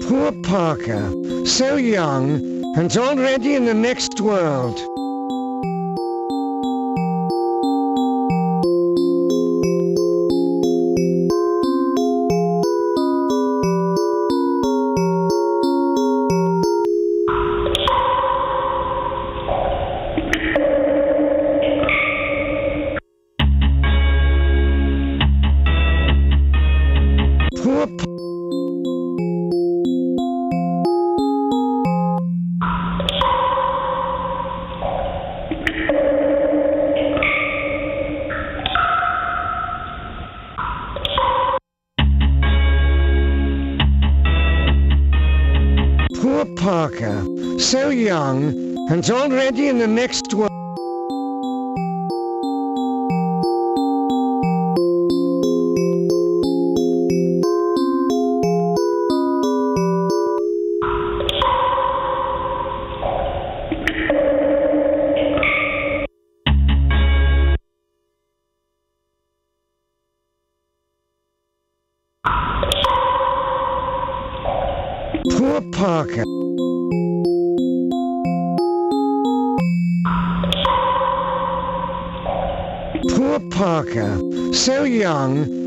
Poor Parker. So young, and already in the next world. Poor Pa. Poor Parker. So young, and already in the next world. Poor Parker. Poor Parker. So young.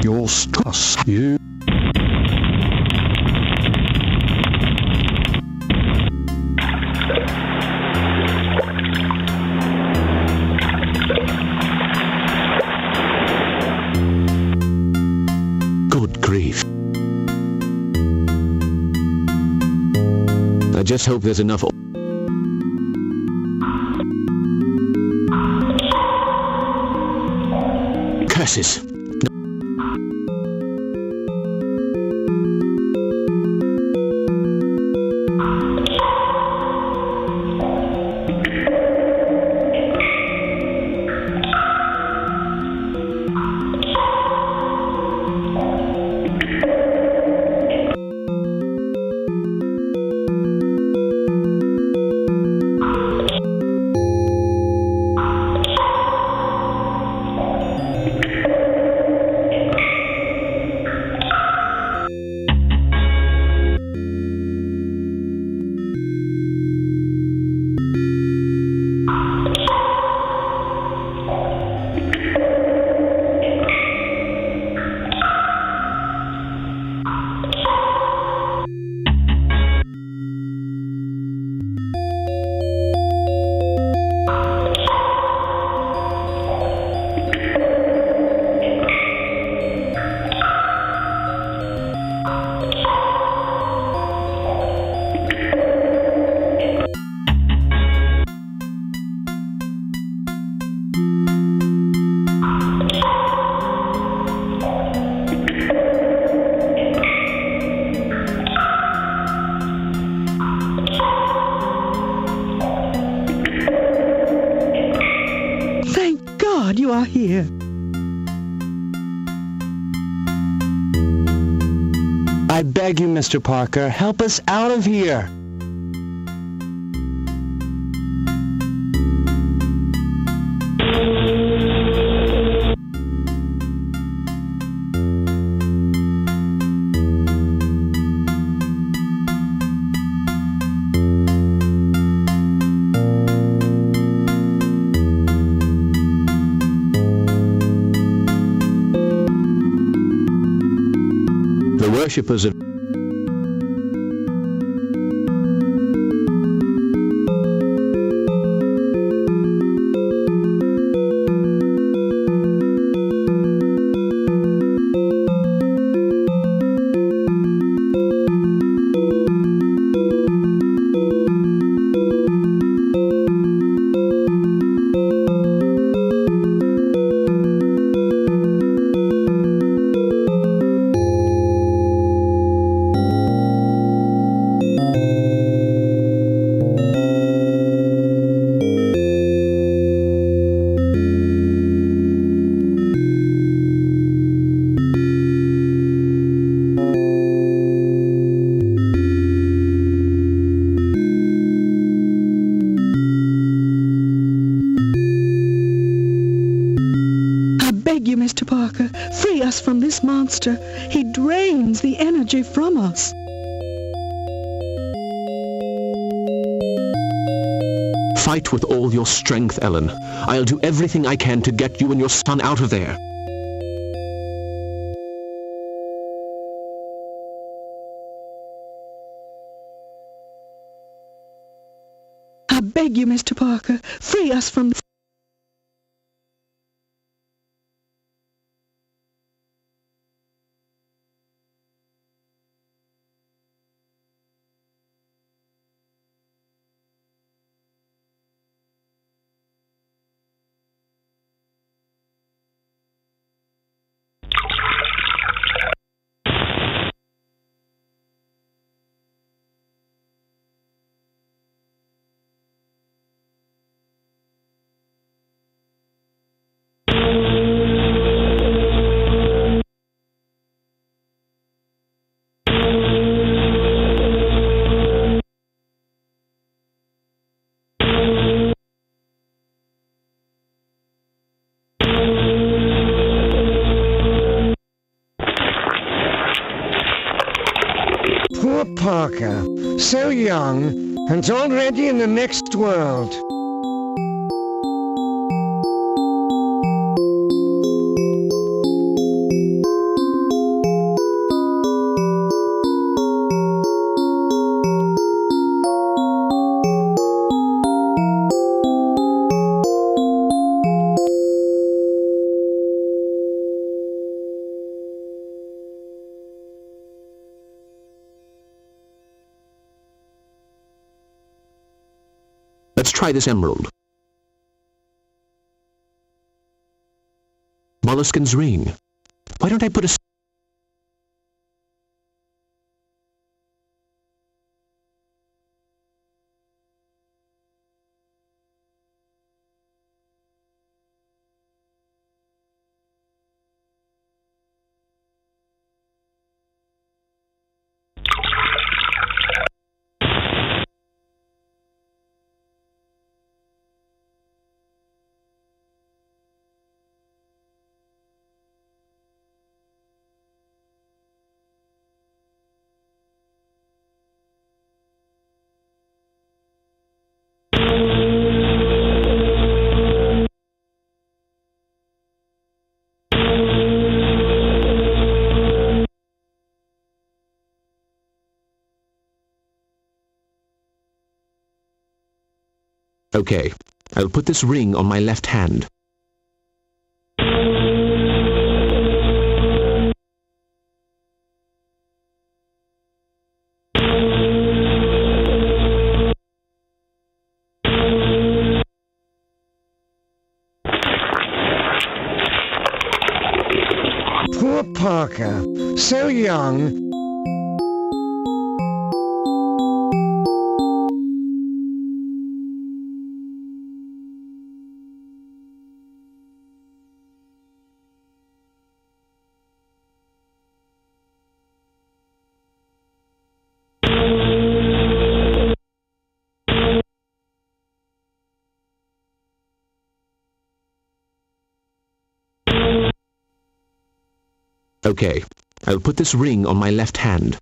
You'll stress you. Good grief. I just hope there's enough. Curses! God you are here. I beg you, Mr. Parker, help us out of here. The worshippers of You, Mr. Parker, free us from this monster. He drains the energy from us. Fight with all your strength, Ellen. I'll do everything I can to get you and your son out of there. I beg you, Mr. Parker, free us from... Poor Parker, so young, and already in the next world. Let's try this emerald. Molluscan's ring. Why don't I put a... Okay, I'll put this ring on my left hand. Poor Parker, so young. Okay, I'll put this ring on my left hand.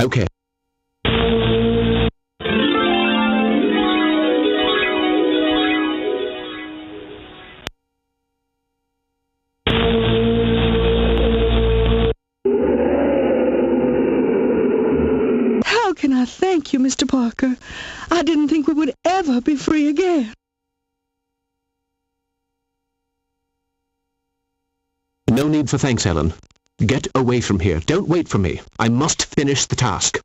Okay. How can I thank you, Mr. Parker? I didn't think we would ever be free again. No need for thanks, Ellen. Get away from here. Don't wait for me. I must finish the task.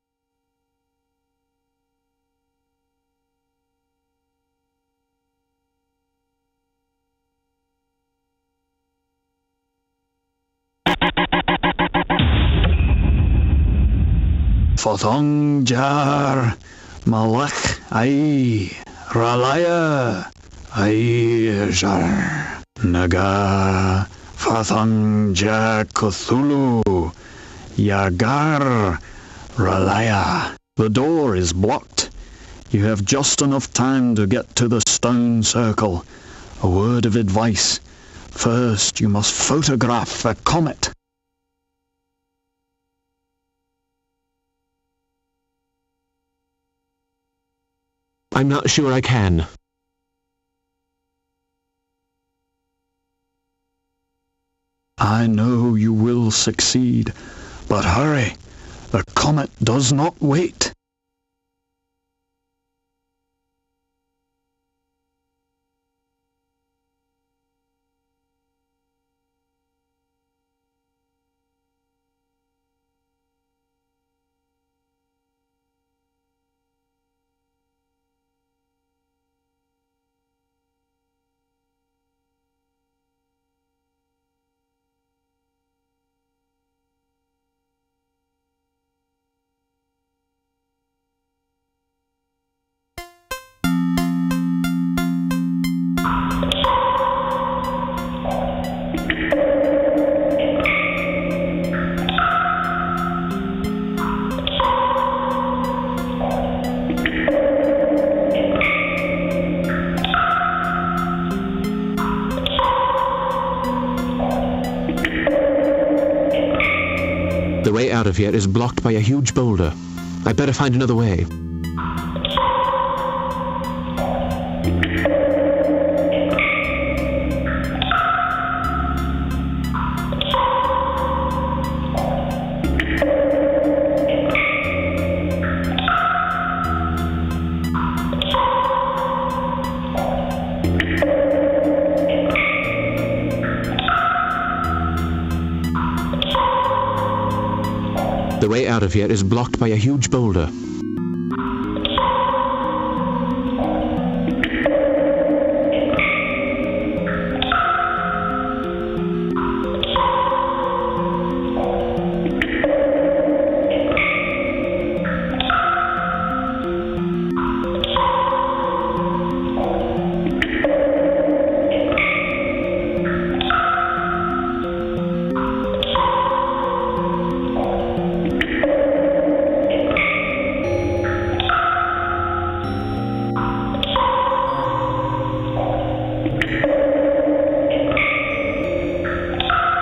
Fothong jar malach ai ralaya ai jar naga Fathang ja cthulhu yagar ralaya. The door is blocked. You have just enough time to get to the stone circle. A word of advice. First, you must photograph a comet. I'm not sure I can. I know you will succeed, but hurry. The comet does not wait. The way out of here is blocked by a huge boulder. I'd better find another way. The way out of here is blocked by a huge boulder.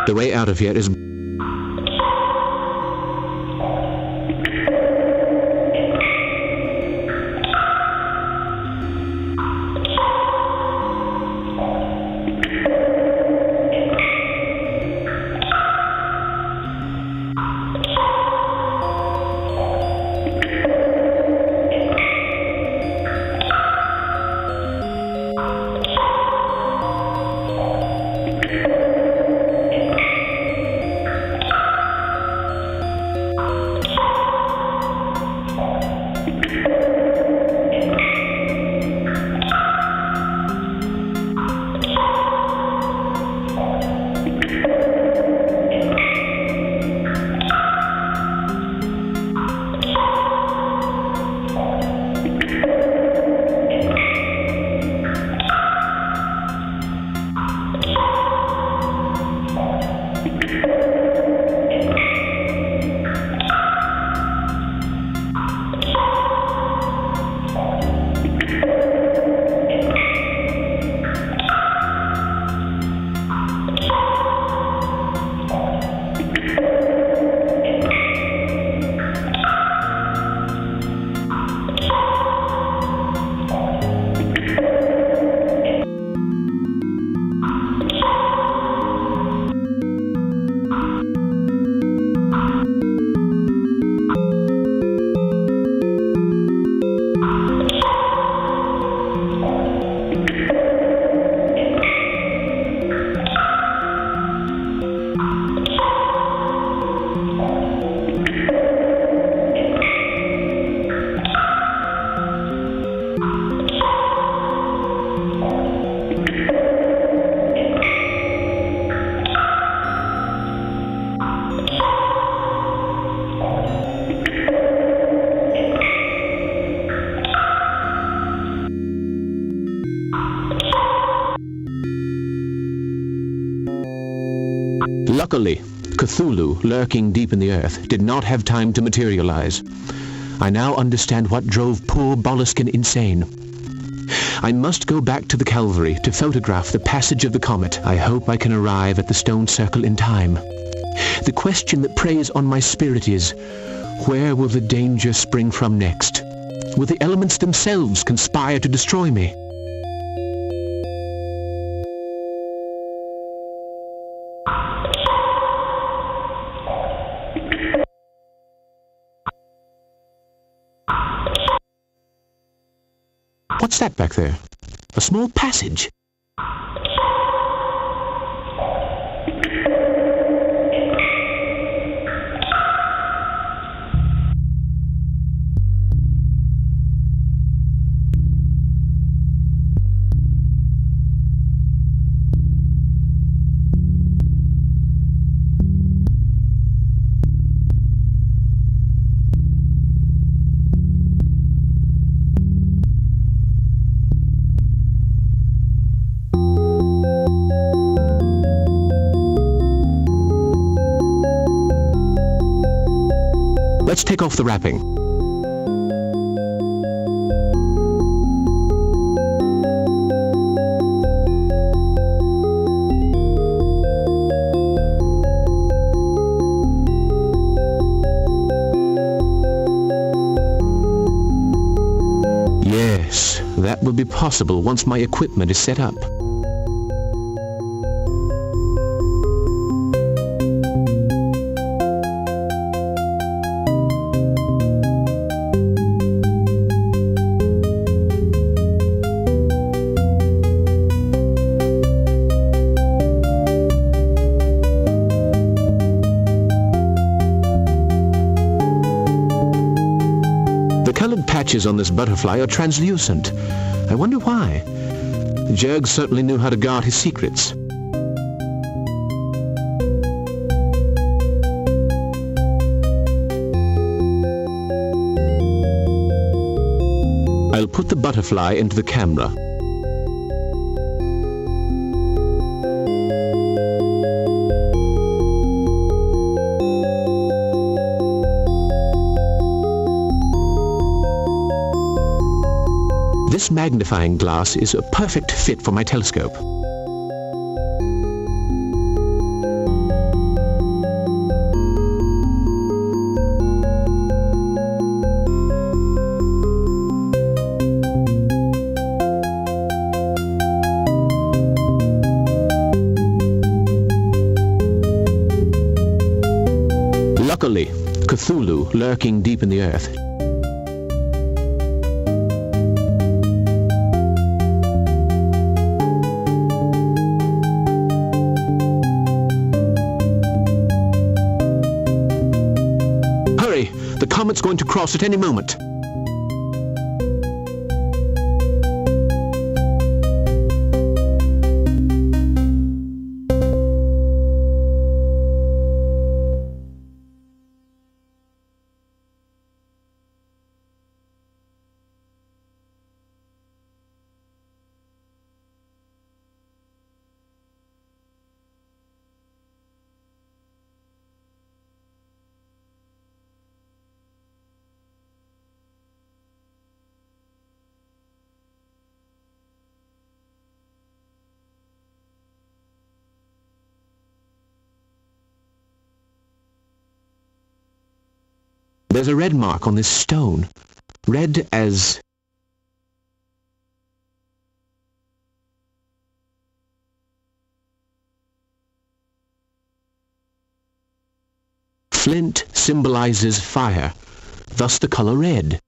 The way out of here is... Luckily, Cthulhu, lurking deep in the earth, did not have time to materialize. I now understand what drove poor Boleskine insane. I must go back to the Calvary to photograph the passage of the comet. I hope I can arrive at the stone circle in time. The question that preys on my spirit is, where will the danger spring from next? Will the elements themselves conspire to destroy me? What's that back there? A small passage. Let's take off the wrapping. Yes, that will be possible once my equipment is set up. Patches on this butterfly are translucent. I wonder why. Jurg certainly knew how to guard his secrets. I'll put the butterfly into the camera. This magnifying glass is a perfect fit for my telescope. Luckily, Cthulhu, lurking deep in the earth, the comet's going to cross at any moment. There's a red mark on this stone. Red as... Flint symbolizes fire, thus the color red.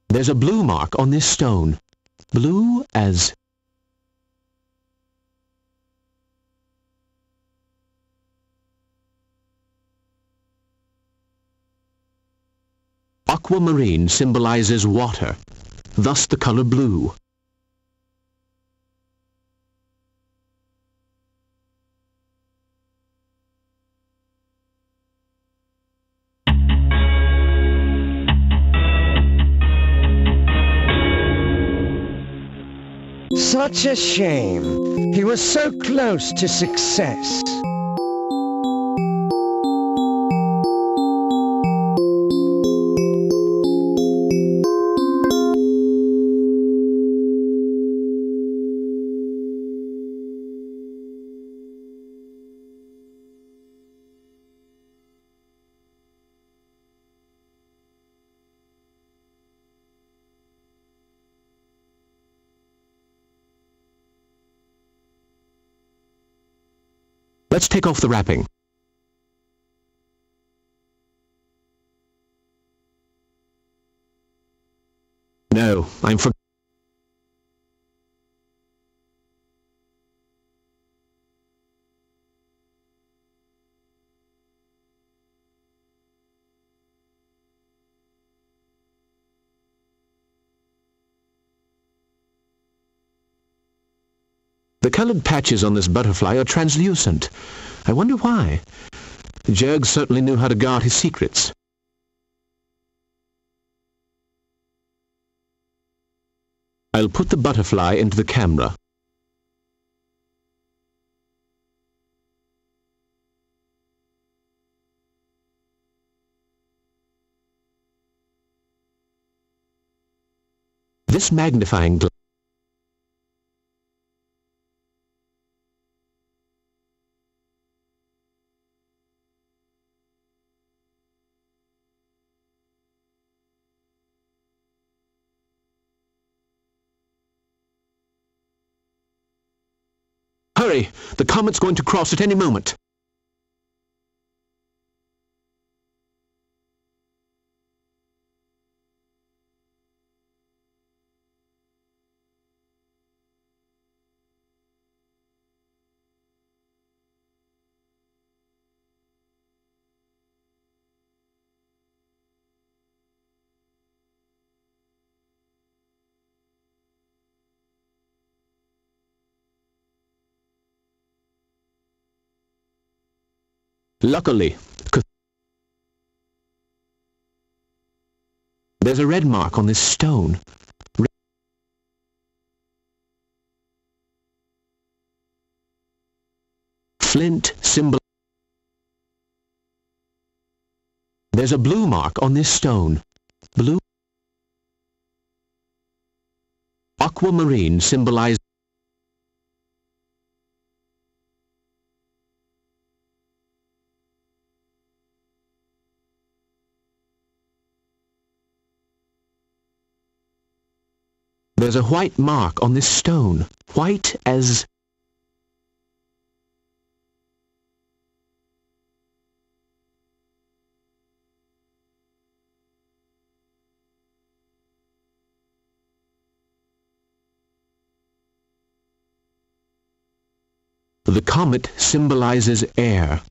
There's a blue mark on this stone. Blue as aquamarine symbolizes water, thus the color blue. Such a shame. He was so close to success. Let's take off the wrapping. No, I'm for... The colored patches on this butterfly are translucent. I wonder why. Jurg certainly knew how to guard his secrets. I'll put the butterfly into the camera. This magnifying glass Hurry! The comet's going to cross at any moment. Luckily, there's a red mark on this stone. Flint symbol. There's a blue mark on this stone. Blue. Aquamarine symbolizes. There's a white mark on this stone, white as... The comet symbolizes air,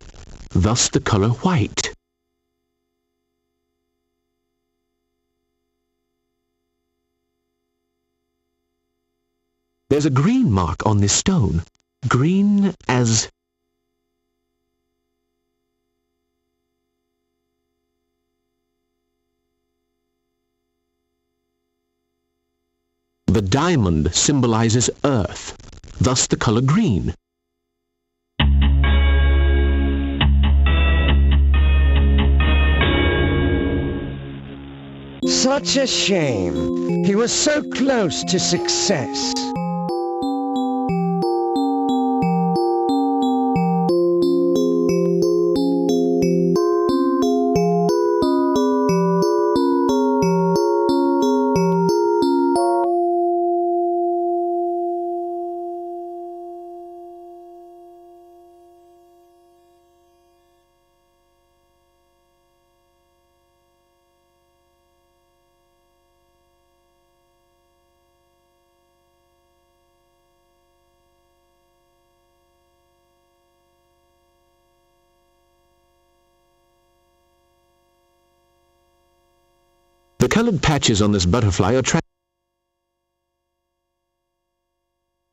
thus the color white. There's a green mark on this stone, green as... The diamond symbolizes earth, thus the color green. Such a shame. He was so close to success. The colored patches on this butterfly are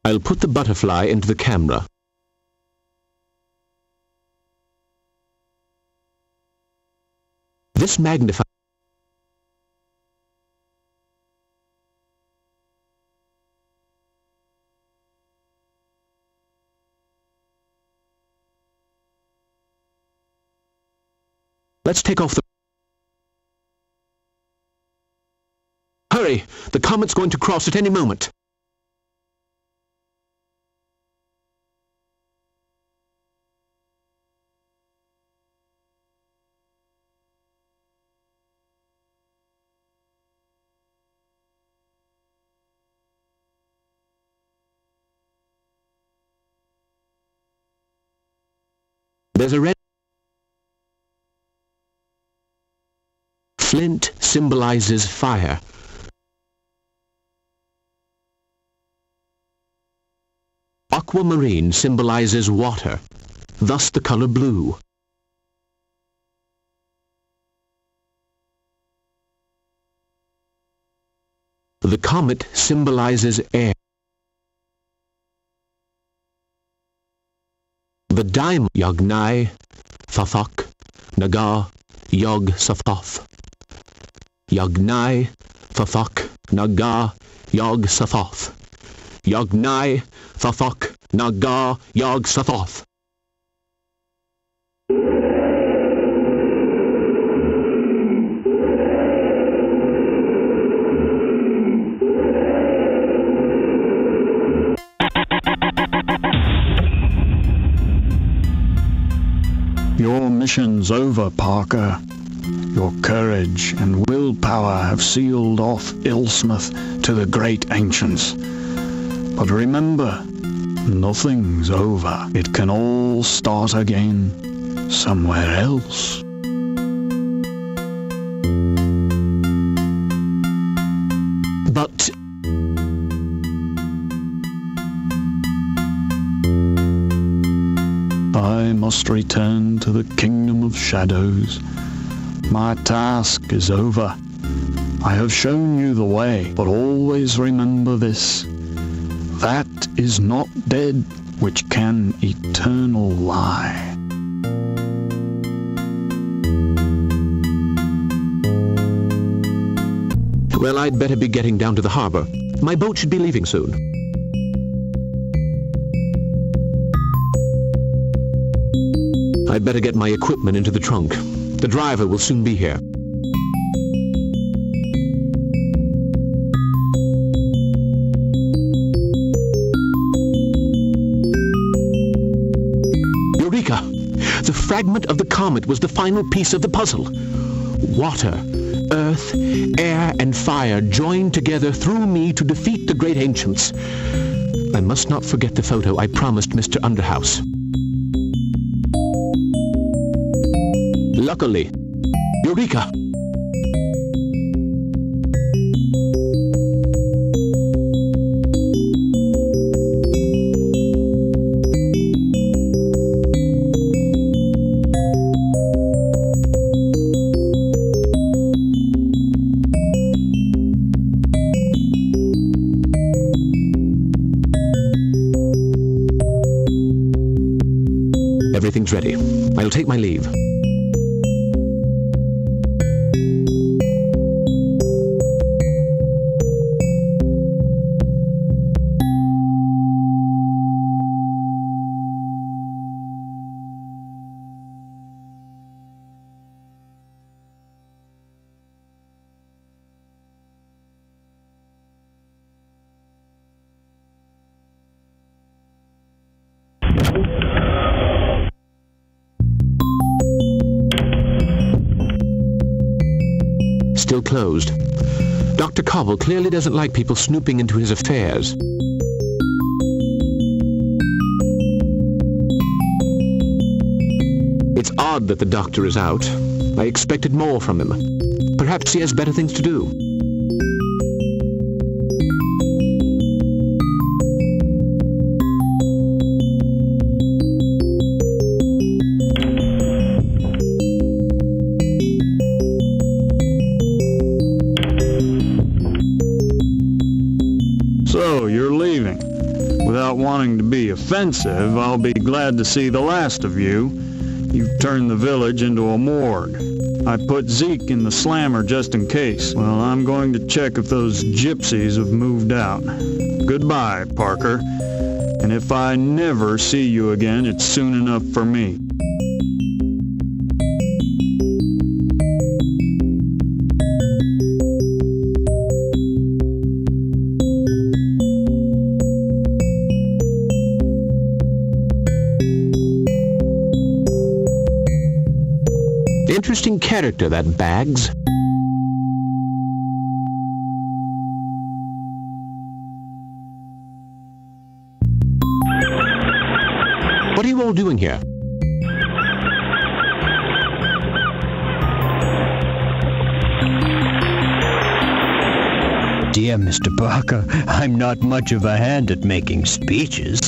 I'll put the butterfly into the camera. This magnifies... Let's take off the... Hurry! The comet's going to cross at any moment. There's a red... Flint symbolizes fire. Aquamarine symbolizes water, thus the color blue. The comet symbolizes air. The diamond Yagnai, Thafak, Naga, Yog Sathoth. Yagnai, Thafak, Naga, Yog Sathoth. Yagnai, Thafak, Naga, Yog Sathoth. Your mission's over, Parker. Your courage and willpower have sealed off Ilsmouth to the great ancients. But remember, nothing's over. It can all start again somewhere else. But... I must return to the kingdom of shadows. My task is over. I have shown you the way, but always remember this. That is not dead which can eternal lie. Well, I'd better be getting down to the harbor. My boat should be leaving soon. I'd better get my equipment into the trunk. The driver will soon be here. Eureka! The fragment of the comet was the final piece of the puzzle. Water, earth, air, and fire joined together through me to defeat the great ancients. I must not forget the photo I promised Mr. Underhouse. Luckily, Eureka! Everything's ready. I'll take my leave. Still closed. Dr. Cobble clearly doesn't like people snooping into his affairs. It's odd that the doctor is out. I expected more from him. Perhaps he has better things to do. So, you're leaving. Without wanting to be offensive, I'll be glad to see the last of you. You've turned the village into a morgue. I put Zeke in the slammer just in case. Well, I'm going to check if those gypsies have moved out. Goodbye, Parker. And if I never see you again, it's soon enough for me. interesting character, that Bags. What are you all doing here? Dear Mr. Parker, I'm not much of a hand at making speeches.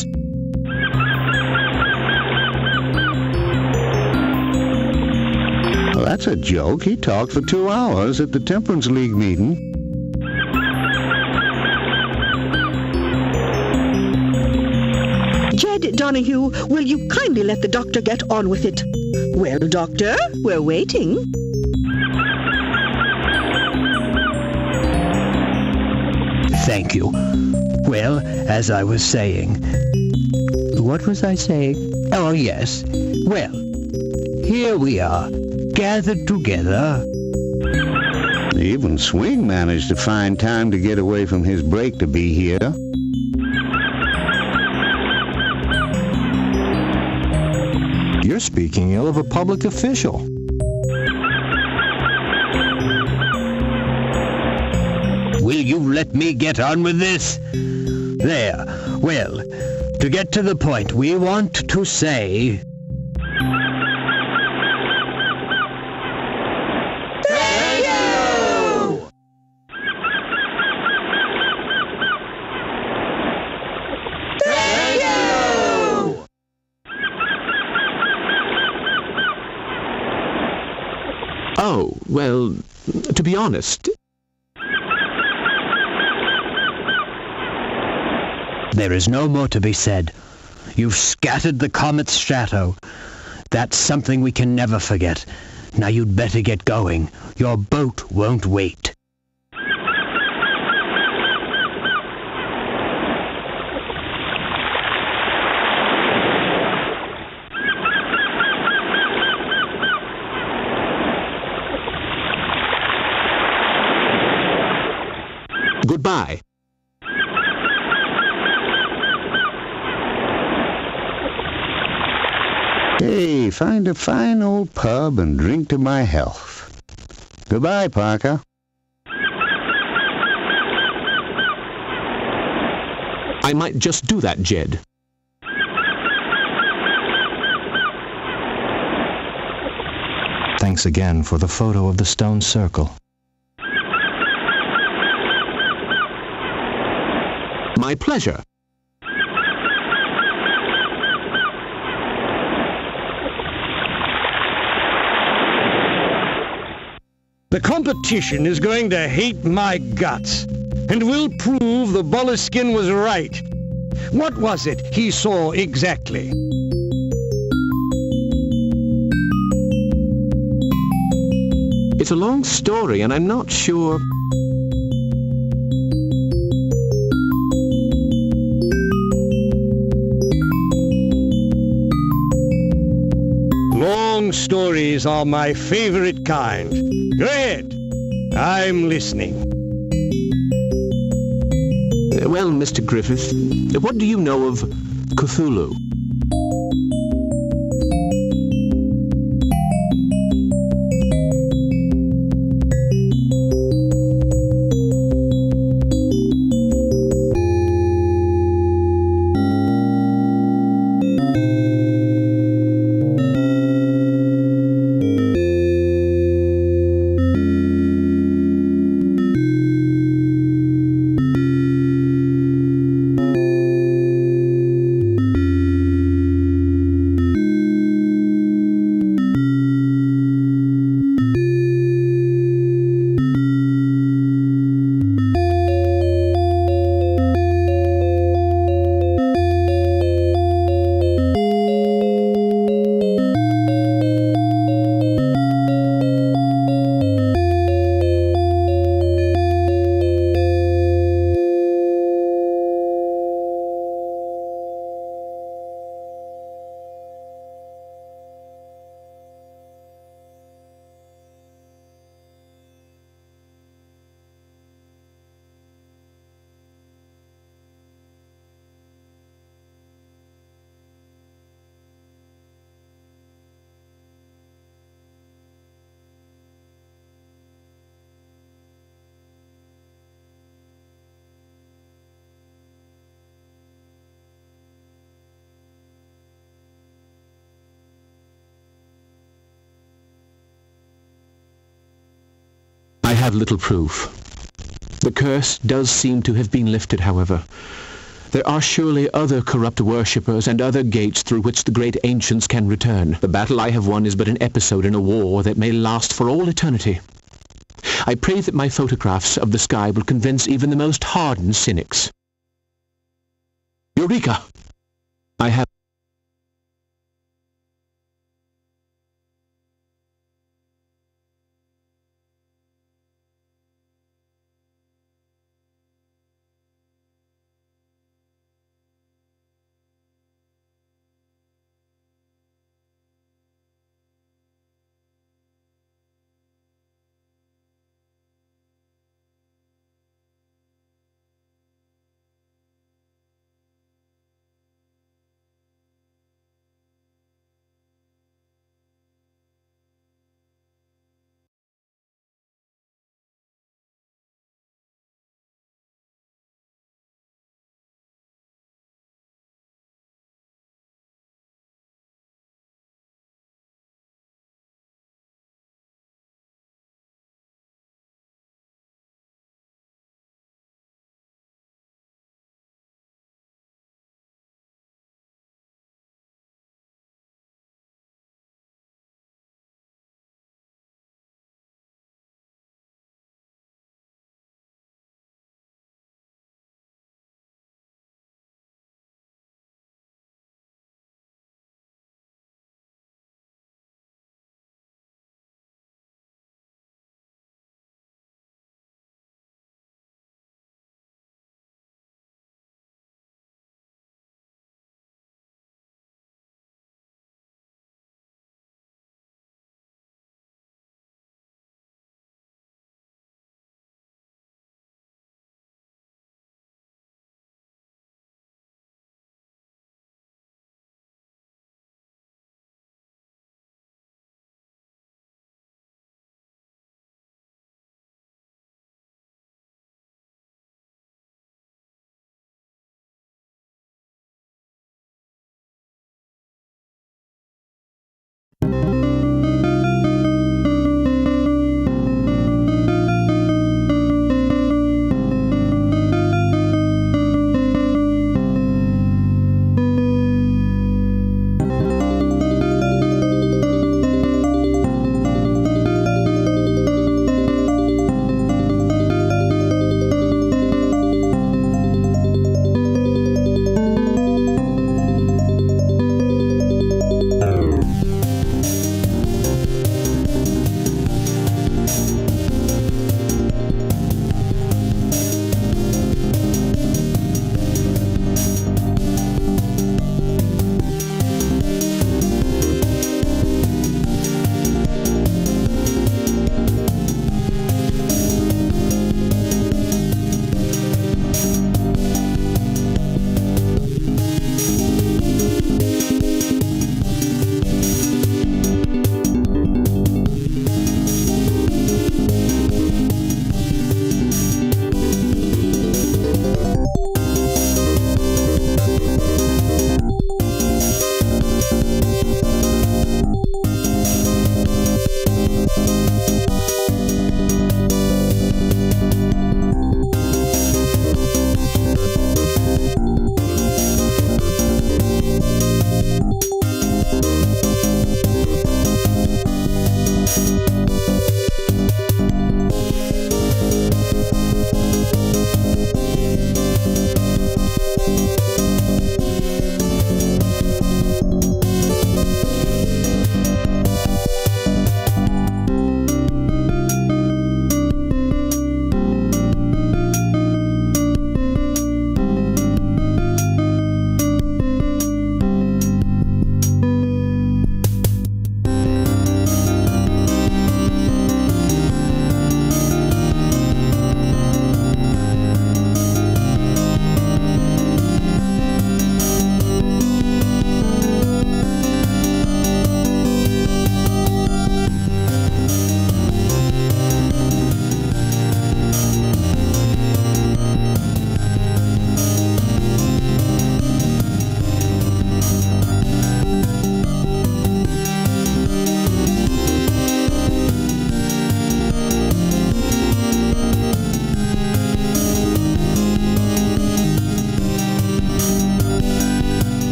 Well, that's a joke. He talked for 2 hours at the Temperance League meeting. Jed Donahue, will you kindly let the doctor get on with it? Well, doctor, we're waiting. Thank you. Well, as I was saying... What was I saying? Oh, yes. Well, here we are, gathered together. Even Swing managed to find time to get away from his break to be here. You're speaking ill of a public official. Will you let me get on with this? There. Well, to get to the point, we want to say... Thank you! Thank you! Oh, well, to be honest... There is no more to be said. You've scattered the comet's shadow. That's something we can never forget. Now you'd better get going. Your boat won't wait. Goodbye. Hey, find a fine old pub and drink to my health. Goodbye, Parker. I might just do that, Jed. Thanks again for the photo of the stone circle. My pleasure. The competition is going to hate my guts, and will prove the Boleskin was right. What was it he saw exactly? It's a long story, and I'm not sure... Long stories are my favorite kind. Go ahead. I'm listening. Well, Mr. Griffith, what do you know of Cthulhu? have little proof. The curse does seem to have been lifted, however. There are surely other corrupt worshippers and other gates through which the great ancients can return. The battle I have won is but an episode in a war that may last for all eternity. I pray that my photographs of the sky will convince even the most hardened cynics. Eureka! I have